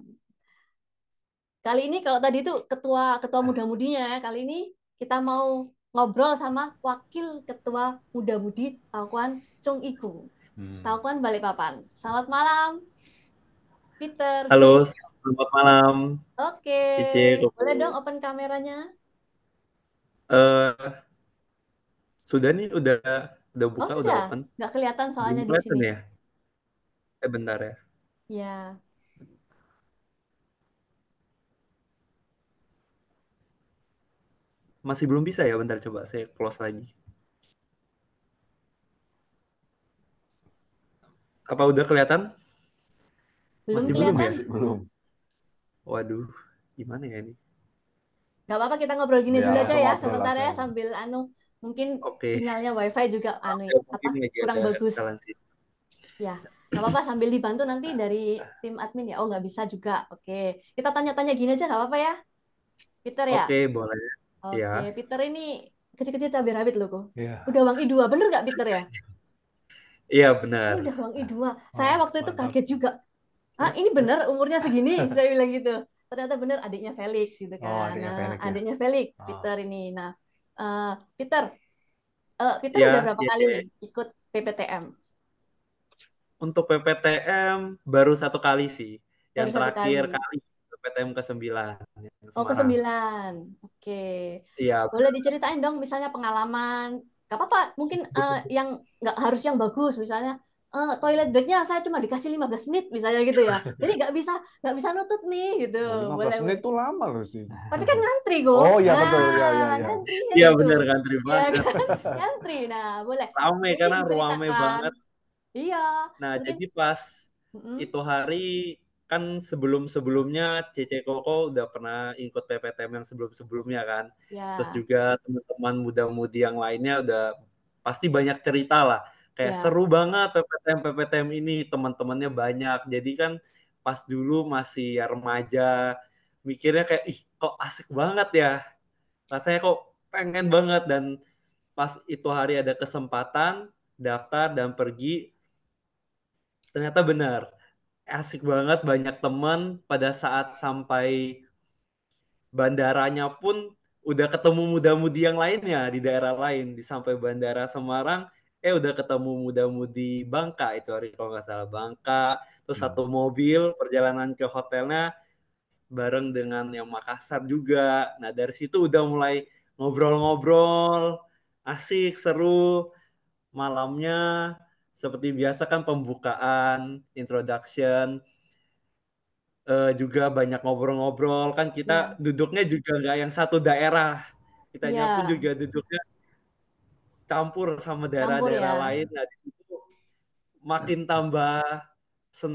Kali ini kalau tadi itu ketua muda-mudinya, kali ini kita mau ngobrol sama wakil ketua muda-mudi Taukuan Chung Iku, Taukuan Balikpapan. Selamat malam, Peter. Halo, selamat malam, Oke, Cici, boleh Koko. dong open kameranya? Sudah nih, udah Oh buka, udah sudah, open. nggak kelihatan soalnya Belum di kelihatan sini. ya? Bentar ya. Ya, Masih belum bisa ya, bentar coba saya close lagi. Apa udah kelihatan? belum Masih belum kelihatan. ya? Belum. Waduh, gimana ya ini? Nggak apa-apa, kita ngobrol gini Ya, dulu aja langsung ya, ngobrol sebentar aja. ya sambil mungkin Oke. sinyalnya WiFi juga Ya, mungkin lagi kurang ada bagus. kesalahan sih. Ya, nggak apa-apa sambil dibantu nanti dari tim admin ya. Oh, nggak bisa juga. Oke, kita tanya-tanya gini aja nggak apa-apa ya, Peter ya. Oke, boleh. Oke, Ya. Peter ini kecil-kecil cabai rawit loh kok. Iya. Udah Wang I2, bener nggak Peter ya? Iya, Ini benar. udah Wang I2. Saya waktu itu mantap. kaget juga. Ah, ini bener umurnya segini? Saya bilang gitu. Ternyata bener adiknya Felix gitu kan. Adiknya Nah, Felix ya. adiknya Felix, Ah. Peter ini. Nah, Peter, Peter Ya, udah berapa ya, kali ya. nih ikut PPTM? Untuk PPTM baru 1 kali sih. Yang Baru 1 terakhir kali. kali PPTM ke-9 yang Oh, Semarang. ke-9. Oke. Iya, Boleh diceritain dong misalnya pengalaman. Gak apa-apa, mungkin yang nggak harus yang bagus. Misalnya toilet breaknya saya cuma dikasih 15 menit misalnya gitu ya. Jadi nggak bisa nutut nih gitu. 15 menit tuh lama loh sih. Tapi kan ngantri kok. Oh iya betul, ya. Ngantrinya iya itu. benar, ngantri Ya banget. kan? Ngantri. Nah, boleh. Rame Mungkin karena rame diceritakan. banget. Iya, Nah, mungkin jadi pas itu hari kan sebelum-sebelumnya Cece Koko udah pernah ikut PPTM yang sebelum-sebelumnya kan. ya. Terus juga teman-teman muda-mudi yang lainnya udah pasti banyak cerita lah. Kayak Ya. seru banget PPTM ini, teman-temannya banyak. Jadi kan pas dulu masih remaja, mikirnya kayak ih kok asik banget ya. Rasanya kok pengen banget, dan pas itu hari ada kesempatan daftar dan pergi, ternyata benar asik banget, banyak teman. Pada saat sampai bandaranya pun udah ketemu muda-mudi yang lainnya di daerah lain. Di sampai bandara Semarang udah ketemu muda-mudi Bangka itu hari kalau nggak salah, Bangka. Terus satu mobil perjalanan ke hotelnya bareng dengan yang Makassar juga. Nah dari situ udah mulai ngobrol-ngobrol, asik, seru. Malamnya seperti biasa kan pembukaan, introduction, juga banyak ngobrol-ngobrol. Kan kita duduknya juga nggak yang satu daerah. Kitanya pun Iya. juga duduknya campur sama Campur daerah-daerah ya. lain. Nah di situ makin tambah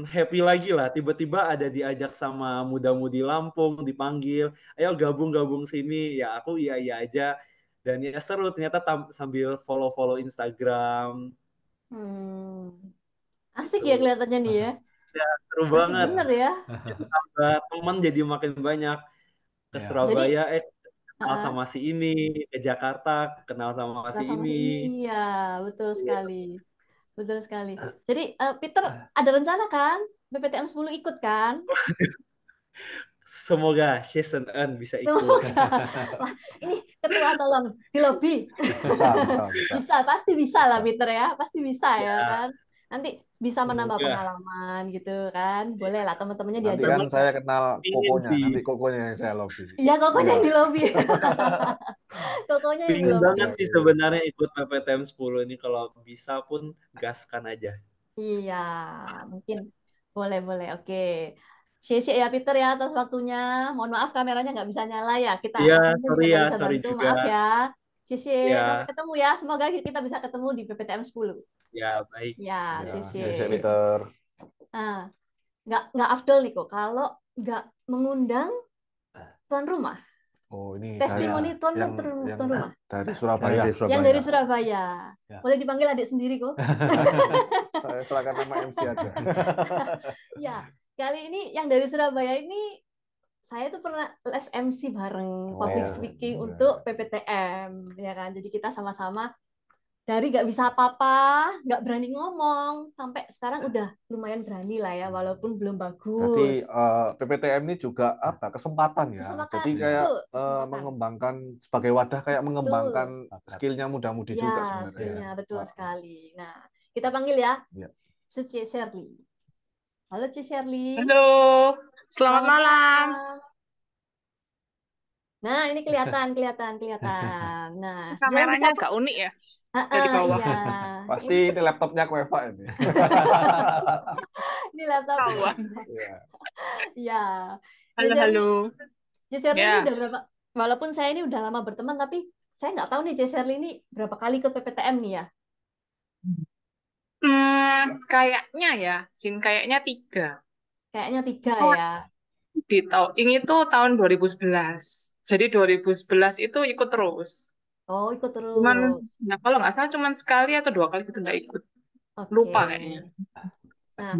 happy lagi lah. Tiba-tiba ada diajak sama muda-mudi Lampung, dipanggil, ayo gabung-gabung sini. Ya aku iya aja. Dan ya seru ternyata sambil follow-follow Instagram. Asik Gitu. ya kelihatannya nih ya. Ya, seru Asik banget. bener ya. Tambah teman jadi makin banyak. Ke Surabaya kenal sama si ini, ke Jakarta kenal sama si sama ini. si ini ya, betul sekali. Betul sekali. Jadi Peter ada rencana kan? PPTM 10 ikut kan? Semoga season end bisa ikut. Wah, ini ketua tolong di lobby. Bisa, pasti bisa lah Peter ya, pasti bisa ya kan. Nanti bisa menambah pengalaman gitu kan. Boleh lah teman-temannya Nanti diajak. kan saya kenal Kokonya, nanti Kokonya yang saya lobby. Iya, Kokonya yang di lobby. Kokonya yang di Pingin lobby. banget sih sebenarnya ikut PPTM 10 ini, kalau bisa pun gaskan aja. Iya, mungkin boleh. Oke. Cece ya Peter ya atas waktunya. Mohon maaf kameranya nggak bisa nyala ya. Kita admin juga nggak bisa bantu. juga. Maaf ya. Cece, ya. sampai ketemu ya. Semoga kita bisa ketemu di PPTM 10. Ya, baik. Ya, Cece. Cece Peter. Nah, nggak afdol nih kok kalau nggak mengundang tuan rumah. Oh, ini testimoni tuan rumah dari Surabaya. Yang dari Surabaya. Ya. Boleh dipanggil adik sendiri kok. Saya silakan nama MC aja. Ya, kali ini yang dari Surabaya ini saya tuh pernah les MC bareng public speaking untuk PPTM ya kan. Jadi kita sama-sama dari nggak bisa apa-apa, nggak berani ngomong, sampai sekarang udah lumayan berani lah ya, walaupun belum Berarti bagus. PPTM ini juga apa kesempatan ya. Kesempatan, Jadi kayak betul, kesempatan. mengembangkan sebagai wadah kayak Betul. mengembangkan skillnya muda-mudi juga Ya, sebenarnya. skillnya betul Wah. sekali. Nah, kita panggil ya, Iya. Cici Shirley. Halo Cici Shirley. Halo, selamat malam. malam. Nah, ini kelihatan. Nah, Kameranya sejarah bisa agak unik ya, dari bawah. iya. Pasti ini laptopnya aku Eva ini. Ini laptop. Kawan. Iya. Halo. Cici Shirley Ya. ini udah berapa? Walaupun saya ini udah lama berteman, tapi saya nggak tahu nih Cici Shirley ini berapa kali ikut PPTM nih ya. Kayaknya ya, kayaknya 3. Kayaknya 3 Oh, ya. ini tuh tahun 2011. Jadi 2011 itu ikut terus. Oh, ikut Cuman, terus. nah kalau nggak salah cuman sekali atau 2 kali gitu nggak ikut. Oke. Lupa kayaknya. Nah,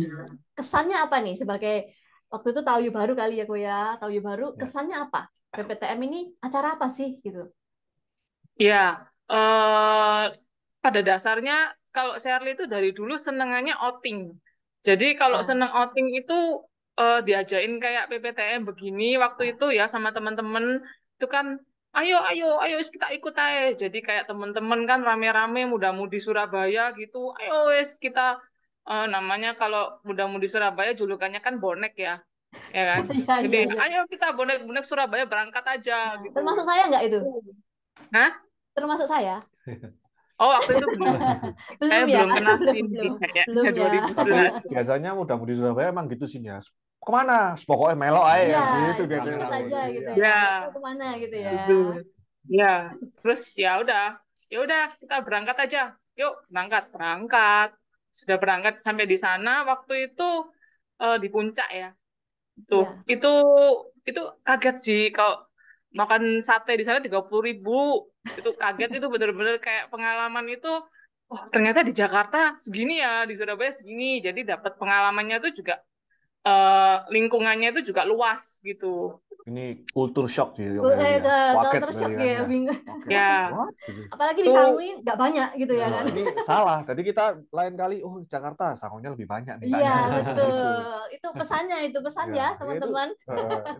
kesannya apa nih sebagai waktu itu Tahu Baru kali ya, Ko ya? Tahu Baru, kesannya apa? PPTM ini acara apa sih gitu? Ya, pada dasarnya kalau Shirley itu dari dulu senengannya outing. Jadi kalau seneng outing itu diajain kayak PPTM begini waktu itu ya sama teman-teman itu kan ayo kita ikut aja. Jadi kayak teman-teman kan rame-rame muda-mudi Surabaya gitu. Ayo wes kita namanya kalau muda-mudi Surabaya julukannya kan bonek ya. Ya kan? Jadi Iya. ayo kita bonek-bonek Surabaya berangkat aja gitu. Termasuk saya nggak itu? Hah? Termasuk saya? Oh, waktu itu belum. Saya Belum ya? belum pernah Belum ya. 2011. Biasanya muda-mudi Surabaya emang gitu sih ya. Kemana? Pokoknya melok aja Iya, gitu biasanya. ikut aja gitu ya. Ya. Mau kemana gitu ya. Gitu. Ya, terus ya udah kita berangkat aja. Yuk, berangkat. Sudah berangkat sampai di sana waktu itu di puncak ya. Tuh, Iya. itu kaget sih kalau makan sate di sana 30.000. Itu kaget, itu bener-bener kayak pengalaman itu. Oh, ternyata di Jakarta segini ya, di Surabaya segini. Jadi dapat pengalamannya tuh juga lingkungannya itu juga luas gitu. Ini kultur shock sih. Culture shock ya, bingung. Ya. Apalagi di Sanguin nggak banyak gitu ya kan. Ini salah. Tadi kita lain kali, Jakarta sangunya lebih banyak nih. Iya, betul. Itu pesannya ya, teman-teman.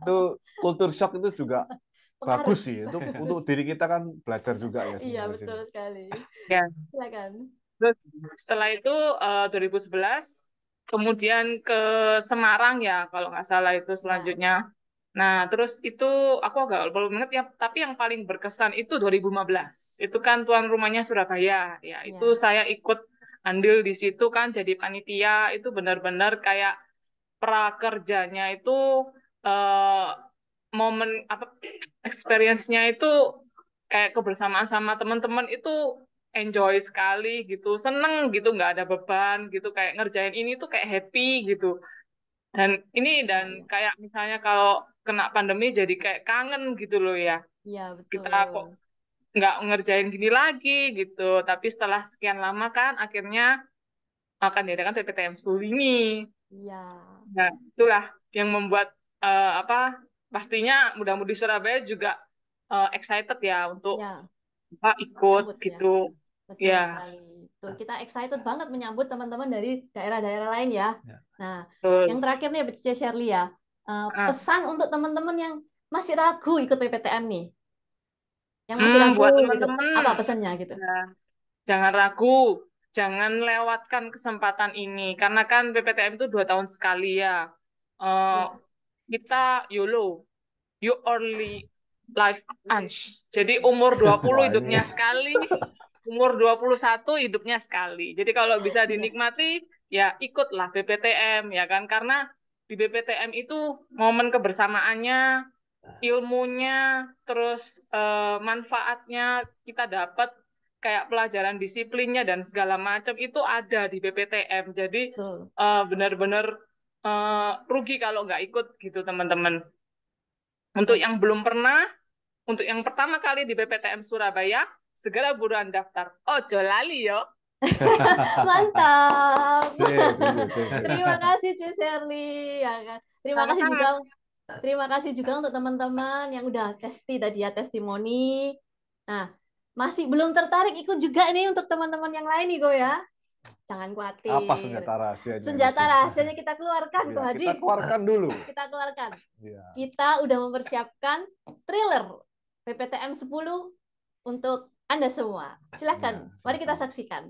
Itu kultur shock itu juga bagus sih. Itu untuk diri kita kan belajar juga ya. Iya, betul sekali. Ya. Silakan. Terus setelah itu 2011 kemudian ke Semarang ya kalau nggak salah itu selanjutnya. Nah terus itu aku agak belum ingat ya, tapi yang paling berkesan itu 2015. Itu kan tuan rumahnya Surabaya ya. Itu saya ikut andil di situ kan jadi panitia. Itu benar-benar kayak prakerjanya itu momen apa experience-nya itu kayak kebersamaan sama teman-teman itu enjoy sekali gitu, seneng gitu, nggak ada beban gitu, kayak ngerjain ini tuh kayak happy gitu. Dan kayak misalnya kalau kena pandemi jadi kayak kangen gitu loh ya. Iya, betul. Kita kok nggak ngerjain gini lagi gitu. Tapi setelah sekian lama kan akhirnya akan diadakan PPTM 10 ini. Iya. Nah, itulah yang membuat pastinya muda-mudi Surabaya juga excited ya untuk ikut gitu. Betul sekali. Tuh, kita excited banget menyambut teman-teman dari daerah-daerah lain ya. Nah, yang terakhir nih Cici Shirley ya. Pesan untuk teman-teman yang masih ragu ikut PPTM nih. Yang masih ragu buat gitu. teman-teman, Apa pesannya gitu? Jangan ragu, jangan lewatkan kesempatan ini karena kan PPTM itu 2 tahun sekali ya. Kita YOLO, you only life once. Jadi umur 20 hidupnya sekali, umur 21 hidupnya sekali. Jadi kalau bisa dinikmati, ya ikutlah PPTM, ya kan? Karena di PPTM itu momen kebersamaannya, ilmunya, terus manfaatnya kita dapat, kayak pelajaran disiplinnya dan segala macam itu ada di PPTM. Jadi benar-benar rugi kalau nggak ikut gitu, teman-teman. Untuk yang belum pernah, untuk yang pertama kali di PPTM Surabaya, segera buruan daftar. Ojo lali yo. Mantap. Terima kasih Cici Shirley. Terima kasih juga untuk teman-teman yang udah testimoni. Nah, masih belum tertarik ikut juga nih untuk teman-teman yang lain nih Go ya. Jangan khawatir. Apa senjata rahasianya? Senjata rahasianya kita keluarkan, Ko Ya, Hadi. kita keluarkan dulu. Kita keluarkan. Ya. Kita udah mempersiapkan thriller PPTM 10 untuk Anda semua. Silakan, Ya, mari kita silakan. saksikan.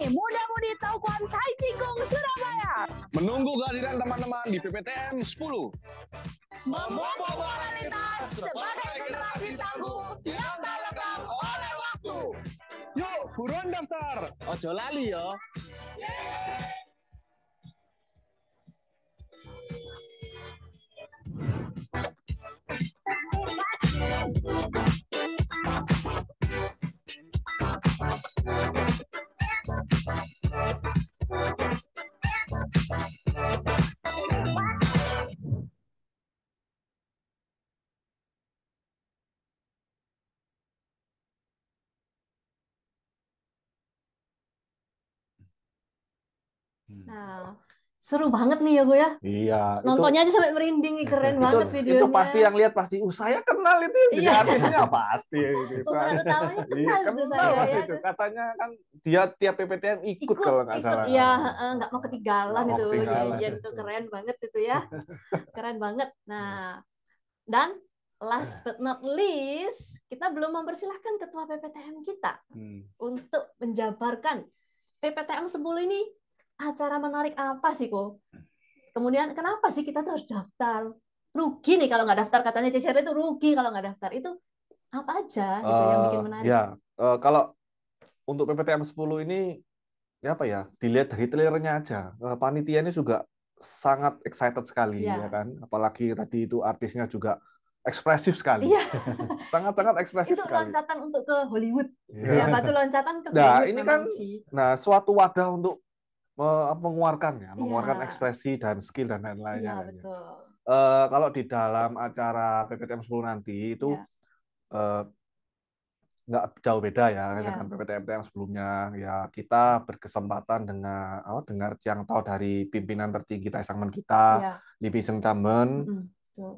Muda-mudi Taukuan Tai Chi Kung Surabaya. Menunggu kehadiran teman-teman di PPTM 10. Memupuk moralitas sebagai generasi tangguh yang tak lekang oleh waktu. Yuk, buruan daftar. Ojo lali yo. Nah, seru banget nih ya Go ya. Iya. Nontonnya aja sampai merinding nih, keren banget videonya. Itu pasti yang lihat pasti, saya kenal itu yang jadi Iya. artisnya pasti. Pemeran utamanya kenal itu Kenal saya pasti ya. itu. Katanya kan dia tiap PPTM ikut kalau nggak salah. Iya, nggak mau ketinggalan Nggak mau itu. ketinggalan. Iya, itu keren banget itu ya. Keren banget. Nah, dan last but not least, kita belum mempersilahkan ketua PPTM kita untuk menjabarkan PPTM 10 ini acara menarik apa sih, Ko? Kemudian kenapa sih kita tuh harus daftar? Rugi nih kalau nggak daftar, katanya CCR itu rugi kalau nggak daftar. Itu apa aja gitu yang bikin menarik? Ya, kalau untuk PPTM 10 ini apa ya? Dilihat dari trailernya aja. Panitia ini juga sangat excited sekali ya kan. Apalagi tadi itu artisnya juga ekspresif sekali. Iya. Sangat-sangat ekspresif itu sekali. loncatan untuk ke Hollywood. Ya, batu loncatan ke nah, Hollywood ini memang kan sih. Nah, suatu wadah untuk mengeluarkan Iya. ekspresi dan skill dan lain-lainnya. Iya, betul. Kalau di dalam acara PPTM 10 nanti itu nggak jauh beda ya dengan PPTM sebelumnya. Ya, kita berkesempatan dengan dengar Chiang Tao dari pimpinan tertinggi Taisangmen kita, Lee Piseng Chamen.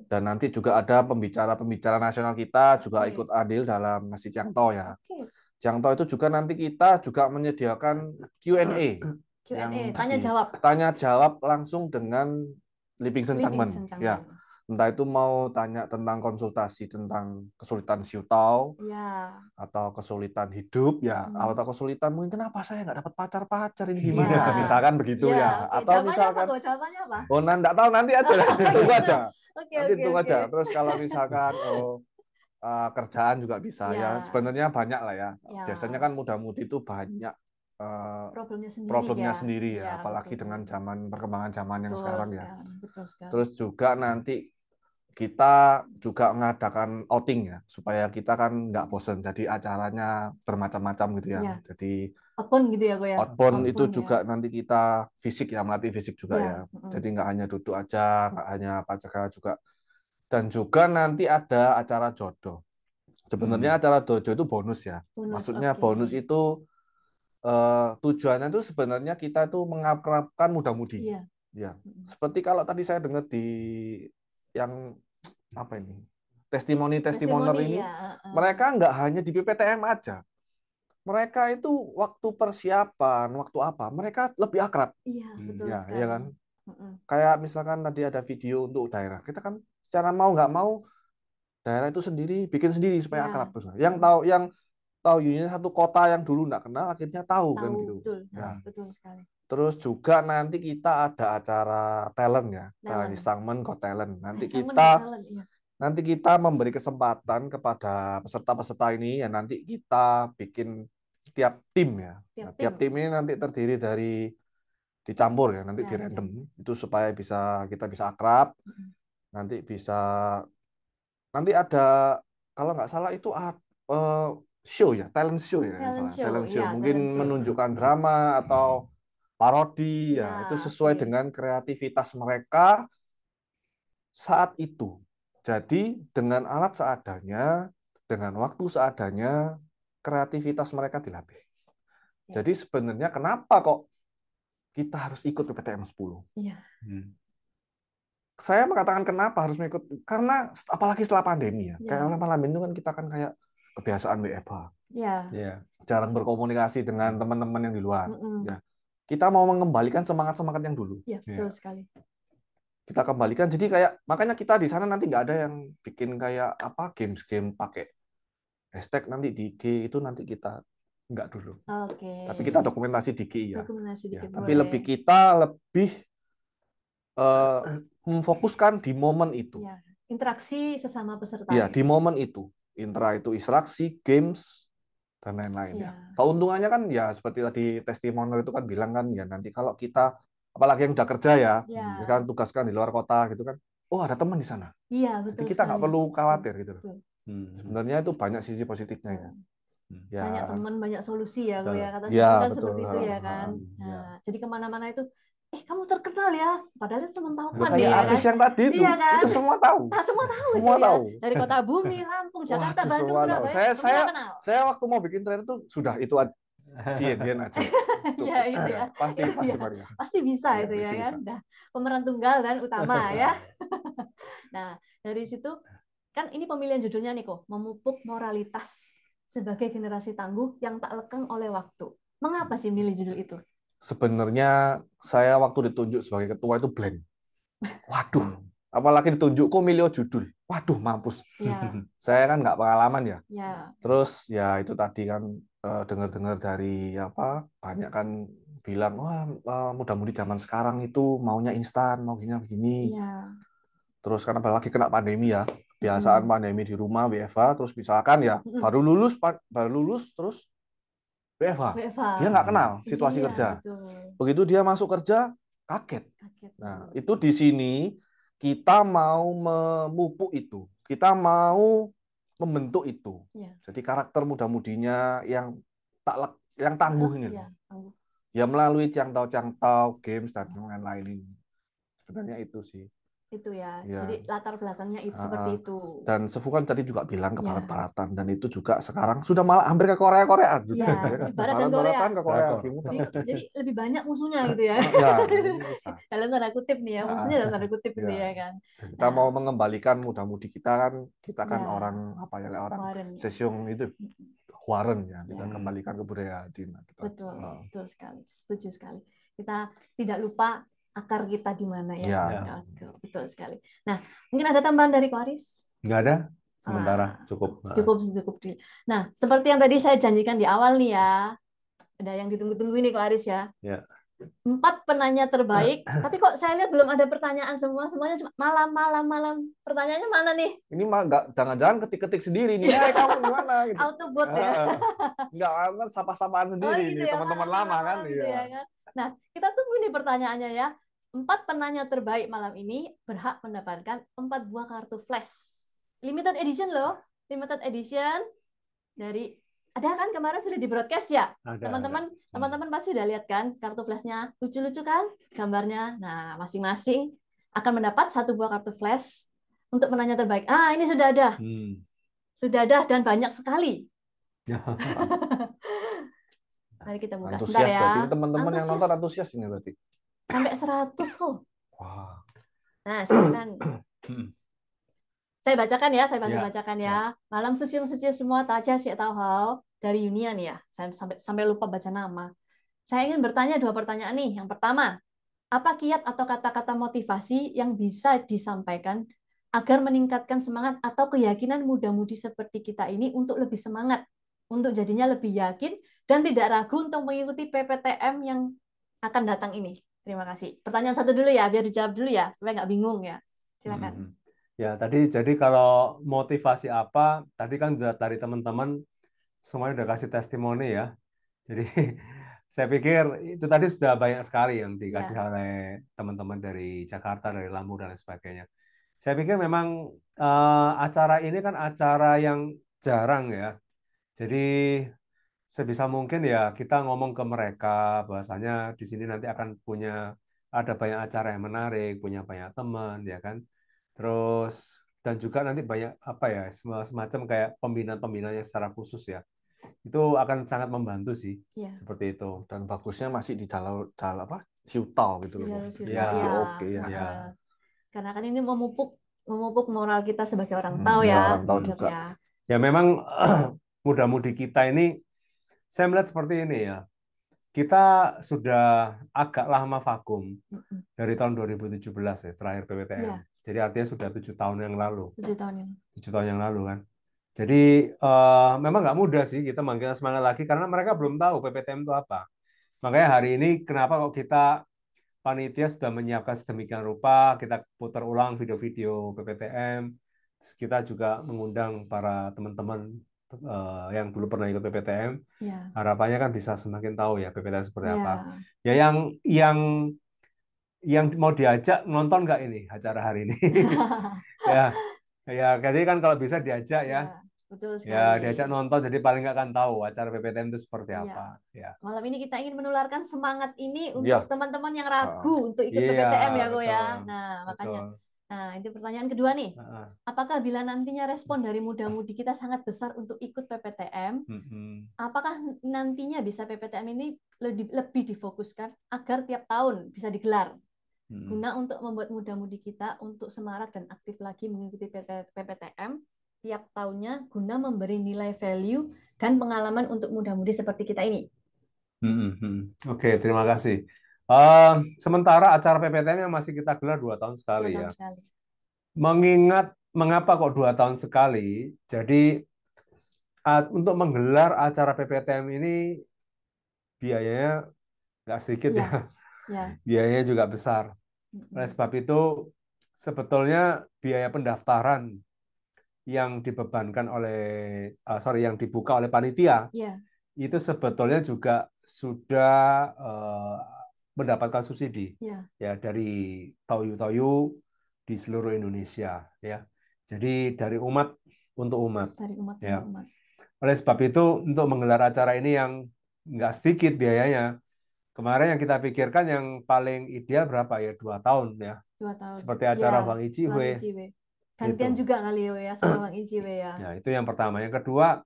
Dan nanti juga ada pembicara-pembicara nasional kita juga ikut andil dalam ngasih Chiang Tao ya. Chiang Tao itu juga nanti kita juga menyediakan Q&A. Tanya jawab langsung dengan Lee Piseng Chamen. Ya. Entah itu mau tanya tentang konsultasi tentang kesulitan siutau, atau kesulitan hidup ya, atau kesulitan mungkin kenapa saya nggak dapat pacar ini gimana, misalkan begitu ya. Atau misalkan, jawabannya apa? oh nggak tahu nanti aja, tunggu aja, nanti tunggu aja. Okay. Terus kalau misalkan kerjaan juga bisa ya, sebenarnya banyak lah ya. Biasanya kan muda-mudi itu banyak problemnya sendiri ya, apalagi betul. Dengan perkembangan zaman yang sekarang ya. Terus juga nanti kita juga mengadakan outing ya, supaya kita kan nggak bosan. Jadi acaranya bermacam-macam gitu ya. Jadi outbound gitu ya, outbound itu juga nanti kita fisik ya, melatih fisik juga ya. Jadi nggak hanya duduk aja, nggak hanya pacaran juga. Dan juga nanti ada acara jodoh. Sebenarnya acara dojo itu bonus ya. Maksudnya bonus itu tujuannya itu sebenarnya kita itu mengakrabkan muda-mudi. Ya. Seperti kalau tadi saya dengar di yang apa ini? Testimoni ini, mereka nggak hanya di PPTM aja. Mereka itu waktu persiapan, waktu apa? Mereka lebih akrab. Iya, betul sekali. Iya kan? Kayak misalkan tadi ada video untuk daerah. Kita kan secara mau nggak mau daerah itu sendiri bikin sendiri supaya akrab. Yang tahu unitnya satu kota yang dulu nggak kenal akhirnya tahu kan gitu. Betul, betul sekali. Terus juga nanti kita ada acara talent ya, Sangmen Got Talent. Nanti kita memberi kesempatan kepada peserta-peserta ini ya, nanti kita bikin tiap tim ya. Tiap tim ini nanti terdiri dari dicampur ya, nanti di random itu supaya kita bisa akrab. Nanti ada kalau nggak salah itu show ya, talent show ya, talent show. Mungkin menunjukkan drama atau parodi ya, itu sesuai dengan kreativitas mereka saat itu. Jadi dengan alat seadanya, dengan waktu seadanya, kreativitas mereka dilatih. Jadi sebenarnya kenapa kok kita harus ikut PPTM 10? Saya mengatakan kenapa harus mengikut, karena apalagi setelah pandemi ya. Kayak pandemi itu kan kita kan kayak kebiasaan WFH. Jarang berkomunikasi dengan teman-teman yang di luar. Ya. Kita mau mengembalikan semangat-semangat yang dulu. Betul sekali. Kita kembalikan, jadi kayak makanya kita di sana nanti nggak ada yang bikin kayak apa game pakai hashtag nanti di IG itu nanti kita nggak dulu. Tapi kita dokumentasi di IG ya. Tapi kita lebih memfokuskan di momen itu. Interaksi sesama peserta. Iya, di momen itu. Interaksi, games, dan lain-lain ya. Keuntungannya kan ya seperti tadi testimonial itu kan bilang kan ya, nanti kalau kita apalagi yang udah kerja ya, misalkan tugaskan di luar kota gitu kan, oh ada teman di sana. Iya, betul. Jadi kita nggak perlu khawatir gitu. Sebenarnya itu banyak sisi positifnya ya. Banyak teman, banyak solusi ya, gue ya kata kan seperti itu ya kan. Nah, jadi kemana-mana itu, kamu terkenal ya, padahal itu cuma tahu kan ya. Artis yang tadi itu, kan? itu semua tahu. Semua tahu. Dari kota Bumi, Lampung, Jakarta, Bandung, Surabaya. Saya waktu mau bikin trailer itu sudah itu CNN aja. Ya itu ya. Pasti bisa itu ya kan. Dah pemeran tunggal dan utama ya. Nah, dari situ kan ini pemilihan judulnya nih kok, memupuk moralitas sebagai generasi tangguh yang tak lekang oleh waktu. Mengapa sih milih judul itu? Sebenarnya saya waktu ditunjuk sebagai ketua itu blank. Waduh, apalagi ditunjuk kok milih judul. Waduh, mampus. Saya kan nggak pengalaman ya. Terus ya itu tadi kan dengar-dengar dari banyak kan bilang wah mudah-mudi zaman sekarang itu maunya instan, mau begini. Terus karena apalagi kena pandemi ya, kebiasaan pandemi di rumah WFH, terus misalkan ya baru lulus terus WFH. Dia nggak kenal situasi kerja. Betul. Begitu dia masuk kerja kaget. Nah itu di sini kita mau memupuk itu, kita mau membentuk itu. Jadi karakter muda-mudinya yang tangguh ini. Ya melalui cangtau-cangtau, games dan lain-lain ini. Sebenarnya itu sih. Itu ya. Jadi latar belakangnya itu seperti itu. Dan Sefu kan tadi juga bilang ke barat-baratan, dan itu juga sekarang sudah malah hampir ke Korea-Koreaan juga. Barat-baratan ke Korea. Jadi lebih banyak musuhnya gitu ya. Dalam tanda kutip nih ya, musuhnya dalam tanda kutip gitu ya kan. Kita mau mengembalikan muda-mudi kita kan orang orang Sesiung itu Hwaren ya, kita kembalikan ke budaya Cina. Betul sekali, setuju sekali. Kita tidak lupa akar kita di mana ya. Ya. Betul sekali. Nah, mungkin ada tambahan dari Ko Aris? Nggak ada, sementara cukup. Cukup. Nah, seperti yang tadi saya janjikan di awal nih ya, ada yang ditunggu-tunggu ini Ko Aris ya. Ya. 4 penanya terbaik, tapi kok saya lihat belum ada pertanyaan semuanya cuma malam. Pertanyaannya mana nih? Ini mah jangan-jangan ketik-ketik sendiri nih. Kamu gimana gitu. Autobot ya. Enggak, kan sapa-sapaan sendiri gitu nih ya, teman-teman lama kan. Gitu ya kan. Nah, kita tunggu nih pertanyaannya ya. 4 penanya terbaik malam ini berhak mendapatkan 4 buah kartu flash. Limited edition loh. Limited edition dari ada kan kemarin sudah di broadcast ya, teman-teman pasti udah lihat kan kartu flashnya, lucu-lucu kan gambarnya. Nah, masing-masing akan mendapat 1 buah kartu flash untuk penanya terbaik. Ini sudah ada dan banyak sekali. Mari kita buka sebentar ya. Berarti teman-teman yang nonton antusias ini berarti. Sampai 100 kok. Wah. Nah, silakan. Saya bacakan ya, saya bantu bacakan ya. Malam susiung semua taja si tahu hao dari Union ya. Saya sampai lupa baca nama. Saya ingin bertanya 2 pertanyaan nih. Yang pertama, apa kiat atau kata-kata motivasi yang bisa disampaikan agar meningkatkan semangat atau keyakinan muda-mudi seperti kita ini untuk lebih semangat, untuk jadinya lebih yakin dan tidak ragu untuk mengikuti PPTM yang akan datang ini. Terima kasih. Pertanyaan 1 dulu ya, biar dijawab dulu ya, supaya nggak bingung ya. Silakan. Ya, jadi kalau motivasi apa, tadi kan dari teman-teman semuanya udah kasih testimoni ya. Jadi saya pikir itu tadi sudah banyak sekali yang dikasih oleh teman-teman dari Jakarta, dari Lampung dan lain sebagainya. Saya pikir memang acara ini kan acara yang jarang ya. Jadi sebisa mungkin ya kita ngomong ke mereka bahwasanya di sini nanti akan ada banyak acara yang menarik, punya banyak teman ya kan. Terus dan juga nanti banyak semacam kayak pembinaan-pembinaan secara khusus ya. Itu akan sangat membantu sih. Seperti itu. Dan bagusnya masih di jalur Siutao gitu loh. Masih oke ya. Karena kan ini memupuk moral kita sebagai orang tahu ya. Orang tahu juga. Ya memang muda-mudi kita ini saya melihat seperti ini ya. Kita sudah agak lama vakum dari tahun 2017 ya, terakhir PPTM. Jadi artinya sudah 7 tahun yang lalu. 7 tahun yang lalu kan. Jadi memang nggak mudah sih kita manggil semangat lagi karena mereka belum tahu PPTM itu apa. Makanya hari ini kenapa kok kita panitia sudah menyiapkan sedemikian rupa, kita putar ulang video-video PPTM. Terus kita juga mengundang para teman-teman yang dulu pernah ikut PPTM. Harapannya kan bisa semakin tahu ya PPTM seperti apa. Ya yang mau diajak nonton nggak ini acara hari ini? ya jadi kan kalau bisa diajak ya. Betul sekali. Ya diajak nonton jadi paling nggak akan tahu acara PPTM itu seperti apa. Ya. Malam ini kita ingin menularkan semangat ini untuk teman-teman yang ragu untuk ikut PPTM ya Ko ya. Nah makanya. Nah itu pertanyaan kedua nih. Apakah bila nantinya respon dari muda-mudi kita sangat besar untuk ikut PPTM, apakah nantinya bisa PPTM ini lebih difokuskan agar tiap tahun bisa digelar? Guna untuk membuat muda-mudi kita untuk semarak dan aktif lagi mengikuti PPTM tiap tahunnya guna memberi nilai value dan pengalaman untuk muda-mudi seperti kita ini. Oke, terima kasih. Sementara acara PPTM yang masih kita gelar 2 tahun sekali ya. Mengingat mengapa kok 2 tahun sekali, jadi untuk menggelar acara PPTM ini biayanya nggak sedikit ya. Biayanya juga besar. Oleh sebab itu sebetulnya biaya pendaftaran yang yang dibuka oleh panitia itu sebetulnya juga sudah mendapatkan subsidi ya dari Toyu di seluruh Indonesia ya. Jadi dari umat untuk umat. Oleh sebab itu untuk menggelar acara ini yang nggak sedikit biayanya. Kemarin yang kita pikirkan yang paling ideal berapa ya? 2 tahun ya. 2 tahun. Seperti acara Wang Ijiwe. Gantian juga kali ya sama Wang Ijiwe ya. Ya, itu yang pertama. Yang kedua,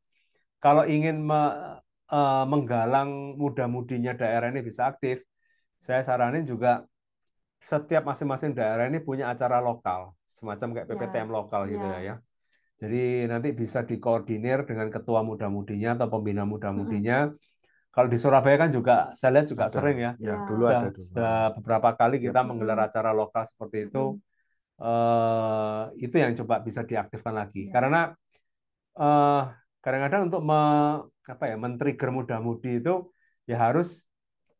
kalau ingin menggalang muda-mudinya daerah ini bisa aktif, saya saranin juga setiap masing-masing daerah ini punya acara lokal, semacam kayak PPTM lokal gitu ya. Jadi nanti bisa dikoordinir dengan ketua muda-mudinya atau pembina muda-mudinya Kalau di Surabaya kan juga saya lihat juga sering ya. Ya, dulu ada dulu. Sudah beberapa kali kita menggelar acara lokal seperti itu. Itu yang coba bisa diaktifkan lagi. Karena kadang-kadang untuk men-trigger muda-mudi itu ya harus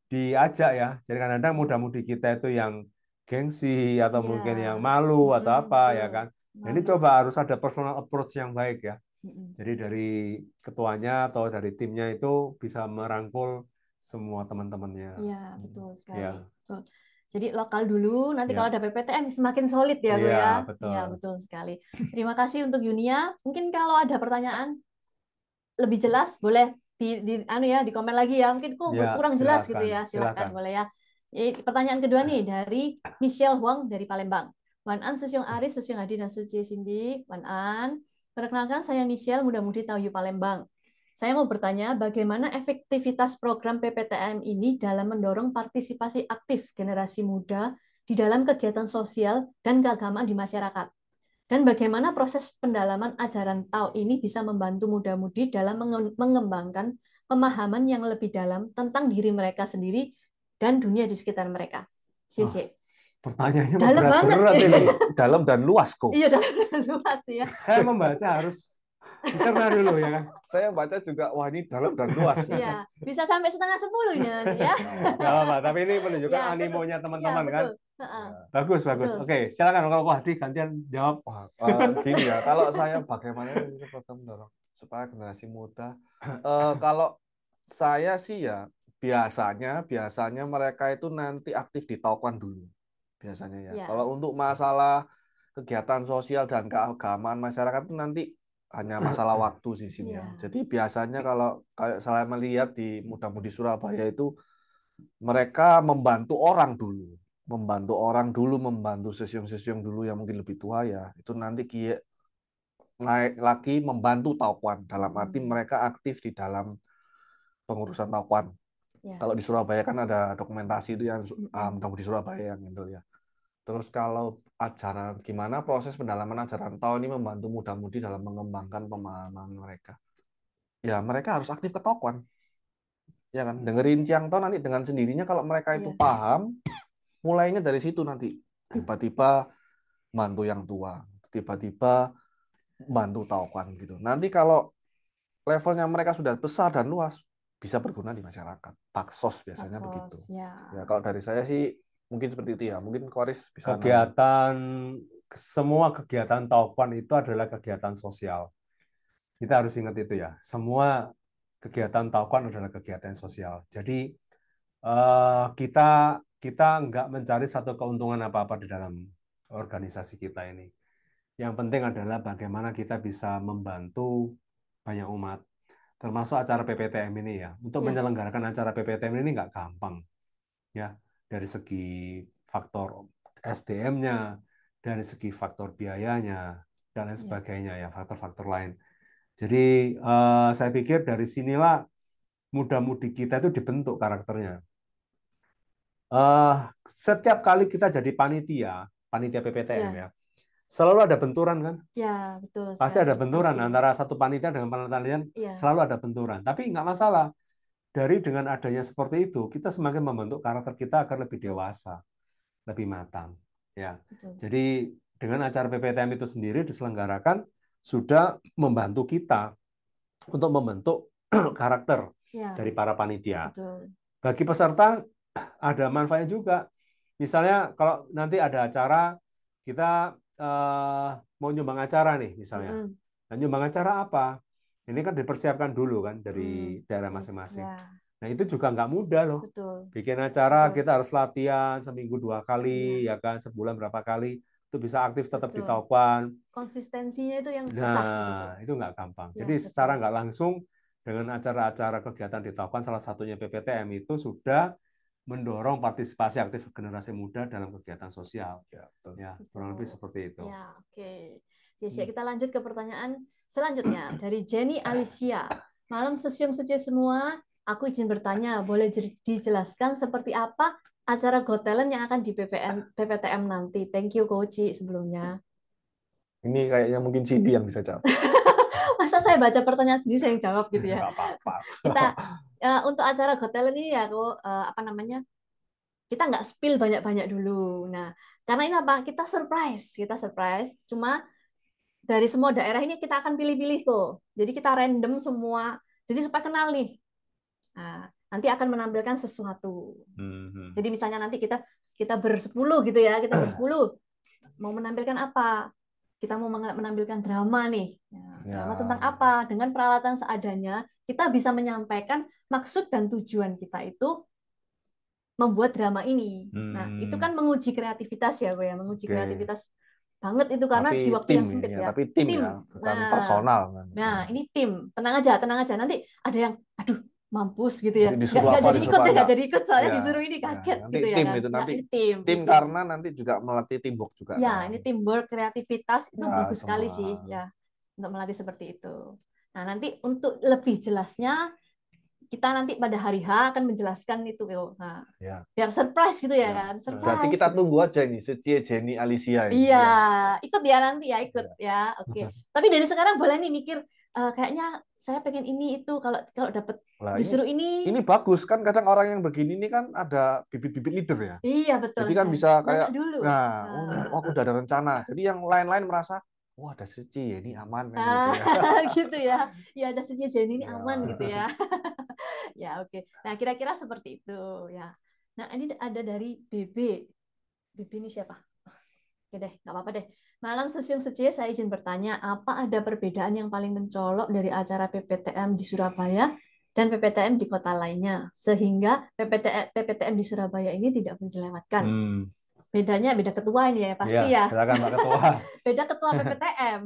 diajak ya. Jadi kadang-kadang muda-mudi kita itu yang gengsi atau mungkin yang malu atau apa ya kan. Jadi coba harus ada personal approach yang baik ya. Jadi dari ketuanya atau dari timnya itu bisa merangkul semua teman-temannya. Iya, betul sekali. Ya. Betul. Jadi lokal dulu, nanti kalau ada PPTM semakin solid ya, Bu ya. Iya, betul sekali. Terima kasih untuk Yunia. Mungkin kalau ada pertanyaan lebih jelas boleh di komen lagi ya. Mungkin kurang jelas gitu ya. Silakan boleh ya. Pertanyaan kedua nih dari Michelle Huang dari Palembang. Wan An, Sesyong Aris, Sesyong Adi, dan Seci Cindy. Wan An, perkenalkan saya Michelle, muda-mudi Tahu Palembang. Saya mau bertanya, bagaimana efektivitas program PPTM ini dalam mendorong partisipasi aktif generasi muda di dalam kegiatan sosial dan keagamaan di masyarakat? Dan bagaimana proses pendalaman ajaran Tao ini bisa membantu muda-mudi dalam mengembangkan pemahaman yang lebih dalam tentang diri mereka sendiri dan dunia di sekitar mereka? Pertanyaannya dalam berat ini. Dalam dan luas kok. Iya, dalam dan luas ya. Saya membaca harus dicerna dulu ya kan. Saya baca juga, wah ini dalam dan luas. Iya, bisa sampai 9:30 ini nanti ya. Gak apa-apa, tapi ini menunjukkan animonya teman-teman kan. Bagus. Oke, silakan kalau Wahdi gantian jawab. Gini ya, kalau saya bagaimana program mendorong supaya generasi muda. Kalau saya sih ya biasanya mereka itu nanti aktif di Tauquan dulu. Biasanya ya. Kalau untuk masalah kegiatan sosial dan keagamaan masyarakat itu nanti hanya masalah waktu sih sini ya. Jadi biasanya kalau kayak saya melihat di muda-mudi Surabaya itu mereka membantu orang dulu, membantu sesiung-sesiung dulu yang mungkin lebih tua ya. Itu nanti naik lagi membantu Tauquan dalam arti mereka aktif di dalam pengurusan Tauquan. Kalau di Surabaya kan ada dokumentasi itu yang muda-mudi Surabaya yang itu ya. Terus kalau ajaran, gimana proses pendalaman ajaran Tao ini membantu muda-mudi dalam mengembangkan pemahaman mereka. Ya, mereka harus aktif ke Tauquan. Ya kan, dengerin Ciang Tao nanti dengan sendirinya kalau mereka itu paham, mulainya dari situ nanti. Tiba-tiba bantu yang tua, tiba-tiba bantu Tauquan gitu. Nanti kalau levelnya mereka sudah besar dan luas, bisa berguna di masyarakat. Paksos biasanya begitu. Ya, kalau dari saya sih mungkin seperti itu ya. Mungkin Koris bisa semua kegiatan Tauquan itu adalah kegiatan sosial. Kita harus ingat itu ya. Semua kegiatan Tauquan adalah kegiatan sosial. Jadi kita nggak mencari satu keuntungan apa-apa di dalam organisasi kita ini. Yang penting adalah bagaimana kita bisa membantu banyak umat. Termasuk acara PPTM ini ya. Untuk menyelenggarakan acara PPTM ini nggak gampang. Ya. Dari segi faktor SDM-nya, dari segi faktor biayanya, dan lain sebagainya ya, faktor-faktor lain. Jadi saya pikir dari sinilah muda-mudi kita itu dibentuk karakternya. Setiap kali kita jadi panitia PPTM ya, selalu ada benturan kan? Ya, betul. Pasti ada benturan antara satu panitia dengan panitia, selalu ada benturan. Tapi nggak masalah. Dengan adanya seperti itu, kita semakin membentuk karakter kita agar lebih dewasa, lebih matang. Ya. Jadi dengan acara PPTM itu sendiri diselenggarakan sudah membantu kita untuk membentuk karakter dari para panitia. Bagi peserta ada manfaatnya juga. Misalnya kalau nanti ada acara, kita mau nyumbang acara nih misalnya. Nah, nyumbang acara apa? Ini kan dipersiapkan dulu kan dari daerah masing-masing. Nah itu juga nggak mudah loh. Bikin acara kita harus latihan seminggu 2 kali, ya kan, sebulan berapa kali. Itu bisa aktif tetap di Tauquan. Konsistensinya itu yang susah. Nah itu nggak gampang. Jadi secara nggak langsung dengan acara-acara kegiatan di Tauquan, salah satunya PPTM itu sudah mendorong partisipasi aktif generasi muda dalam kegiatan sosial. Ya, kurang lebih seperti itu. Ya, oke. Kita lanjut ke pertanyaan selanjutnya dari Jenny Alicia. Malam sesiung suci semua, aku izin bertanya, boleh dijelaskan seperti apa acara Got Talent yang akan di PPTM nanti? Thank you Coach sebelumnya. Ini kayaknya mungkin CD yang bisa jawab. Masa saya baca pertanyaan sendiri saya yang jawab gitu ya? Nggak apa-apa. untuk acara Got Talent ini ya aku apa namanya, kita nggak spill banyak-banyak dulu. Nah, karena ini apa? Kita surprise. Cuma dari semua daerah ini kita akan pilih-pilih kok. Jadi kita random semua. Jadi supaya kenal nih. Nah, nanti akan menampilkan sesuatu. Jadi misalnya nanti kita bersepuluh gitu ya, kita bersepuluh mau menampilkan apa? Kita mau menampilkan drama nih. Drama tentang apa? Dengan peralatan seadanya, kita bisa menyampaikan maksud dan tujuan kita itu membuat drama ini. Nah, itu kan menguji kreativitas ya, ya, menguji kreativitas banget itu karena tapi di waktu yang sempit ya. Tapi tim ya, bukan personal. Nah, ini tim. Tenang aja. Nanti ada yang, aduh, mampus gitu ya. Nggak jadi ikut, soalnya disuruh ini kaget nanti gitu tim ya. Itu, nanti tim gitu. Karena nanti juga melatih teamwork juga. Ya, ini teamwork, kreativitas itu bagus sekali sih ya untuk melatih seperti itu. Nah, nanti untuk lebih jelasnya kita nanti pada hari H akan menjelaskan itu. Nah, biar surprise gitu ya kan. Surprise. Berarti kita tunggu aja nih Suci, Jenny, Alicia ini. Iya, ikut ya nanti ya, ikut ya. Oke. Tapi dari sekarang boleh nih mikir kayaknya saya pengen ini itu kalau dapat disuruh ini. Ini bagus kan, kadang orang yang begini ini kan ada bibit-bibit leader ya. Iya, betul. Jadi kan bisa kayak dulu. aku udah ada rencana. Jadi yang lain-lain merasa wah ada Suci, ini aman kan gitu ya. Gitu ya. Ya ada Suci, Jenny ini aman gitu ya. Ya, oke. Nah, kira-kira seperti itu ya. Nah, ini ada dari BB. BB ini siapa? Oke deh, nggak apa-apa deh. Malam Sesiung Secie, saya izin bertanya, apa ada perbedaan yang paling mencolok dari acara PPTM di Surabaya dan PPTM di kota lainnya, sehingga PPTM di Surabaya ini tidak boleh dilewatkan? Bedanya beda ketua ini ya, pasti ya. Silakan Pak Ketua. Beda ketua PPTM.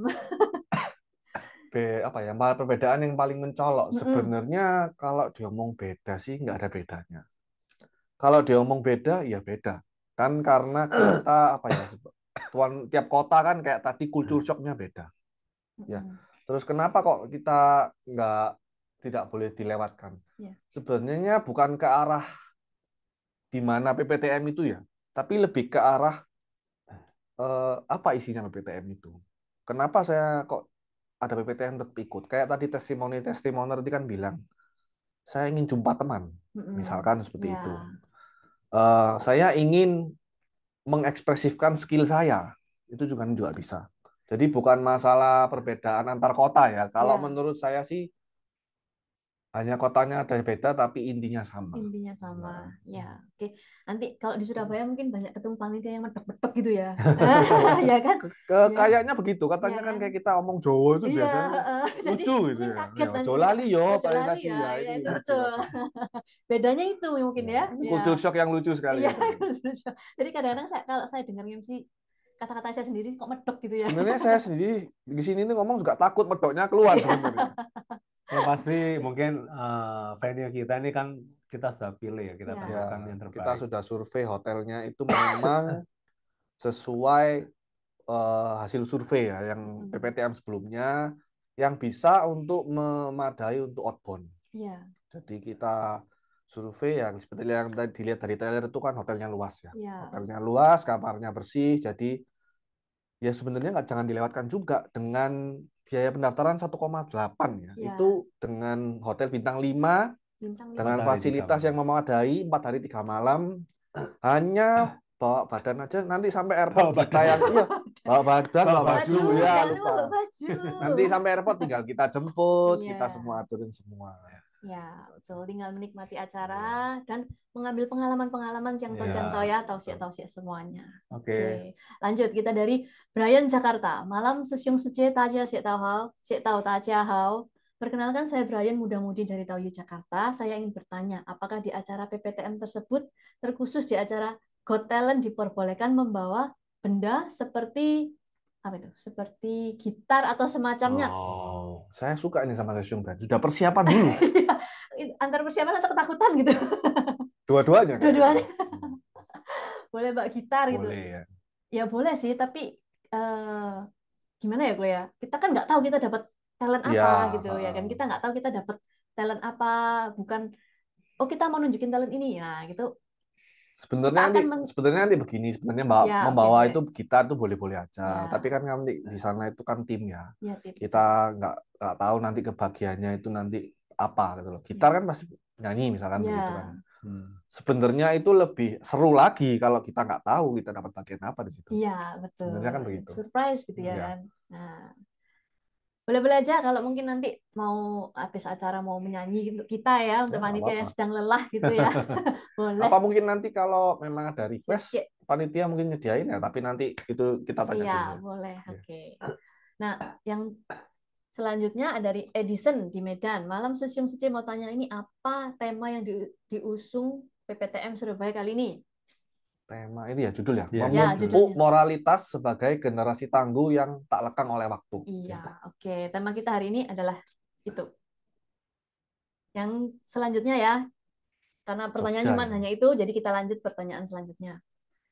Perbedaan yang paling mencolok sebenarnya kalau diomong beda sih nggak ada bedanya. Kalau diomong beda ya beda kan, karena kita tiap kota kan kayak tadi culture shock-nya beda ya. Terus kenapa kok kita tidak boleh dilewatkan? Sebenarnya bukan ke arah di mana PPTM itu ya, tapi lebih ke arah apa isinya PPTM itu. Kenapa saya kok ada PPTM tetap ikut? Kayak tadi testimoni tadi kan bilang, saya ingin jumpa teman, misalkan seperti itu. Saya ingin mengekspresifkan skill saya, itu juga bisa. Jadi bukan masalah perbedaan antar kota ya. Kalau menurut saya sih hanya kotanya ada beda, tapi intinya sama. Intinya sama, ya. Oke. Nanti kalau di Surabaya mungkin banyak ketemu panitia yang medek-medek gitu ya, ya kan? Kayaknya begitu. Katanya kan kayak kita omong Jawa itu biasanya lucu gitu ya. Jolali yo, paling tadi ya. Betul. Bedanya itu mungkin ya. Culture shock yang lucu sekali. Jadi kadang-kadang kalau saya dengar MC kata-kata saya sendiri kok medok gitu ya. Sebenarnya saya sendiri di sini nih ngomong juga takut medoknya keluar sebenarnya. Ya pasti mungkin venue kita ini kan kita sudah pilih ya, kita temukan yang terbaik. Kita sudah survei hotelnya itu memang sesuai hasil survei ya yang PPTM sebelumnya, yang bisa untuk memadai untuk outbound. Jadi kita survei yang seperti yang tadi dilihat dari trailer itu kan hotelnya luas ya. Hotelnya luas, kamarnya bersih, jadi ya sebenarnya jangan dilewatkan juga dengan biaya pendaftaran 1,8 ya. Itu dengan hotel bintang 5 dengan fasilitas yang memadai 4 hari 3 malam, hanya bawa badan aja nanti sampai airport kita yang bawa badan, bawa baju ya, lupa. Nanti sampai airport tinggal kita jemput, kita semua aturin semua. Ya, betul. Tinggal menikmati acara dan mengambil pengalaman-pengalaman yang tahu ya, tausiah semuanya. Oke. Lanjut, kita dari Brian Jakarta. Malam Sesiung Secie, Taja Sik Tahu Taja Hao. Perkenalkan, saya Brian, muda-mudi dari Taoyu Jakarta. Saya ingin bertanya, apakah di acara PPTM tersebut, terkhusus di acara Got Talent, diperbolehkan membawa benda seperti apa itu? Seperti gitar atau semacamnya. Saya suka ini sama Sesiung Brand. Sudah persiapan dulu. Antara persiapan atau ketakutan gitu. Dua-duanya. Dua-duanya. Boleh bawa gitar gitu. Boleh ya. Ya boleh sih, tapi gimana ya gue ya? Kita kan nggak tahu kita dapat talent apa gitu ya kan. Kita nggak tahu kita dapat talent apa, bukan kita mau nunjukin talent ini ya gitu. Sebenarnya nanti begini, sebenarnya membawa itu gitar itu boleh-boleh aja, tapi kan nanti di sana itu kan tim ya, tim. Kita nggak tahu nanti kebagiannya itu nanti apa gitu loh. Gitar kan pasti nyanyi misalkan begitu Ya. kan. Sebenarnya itu lebih seru lagi kalau kita nggak tahu kita dapat bagian apa di situ. Iya, betul. Sebenarnya kan begitu. Surprise gitu ya Iya. kan. Nah, boleh-boleh aja kalau mungkin nanti mau habis acara mau menyanyi untuk kita ya, untuk Ya, nggak panitia yang apa-apa. sedang lelah gitu ya. Boleh. Apa mungkin nanti kalau memang ada request Oke. panitia mungkin nyediain ya, tapi nanti itu kita tanya Iya, dulu. boleh. Ya. Oke. Nah, yang selanjutnya ada dari Edison di Medan. Malam Sesiung Sece mau tanya ini apa tema yang diusung PPTM Surabaya kali ini? Tema ini ya judul ya, Ya, memupuk judulnya. moralitas sebagai generasi tangguh yang tak lekang oleh waktu. Iya, oke. Tema kita hari ini adalah itu. Yang selanjutnya ya, karena pertanyaan Jogja, cuma ya. hanya itu, jadi kita lanjut pertanyaan selanjutnya.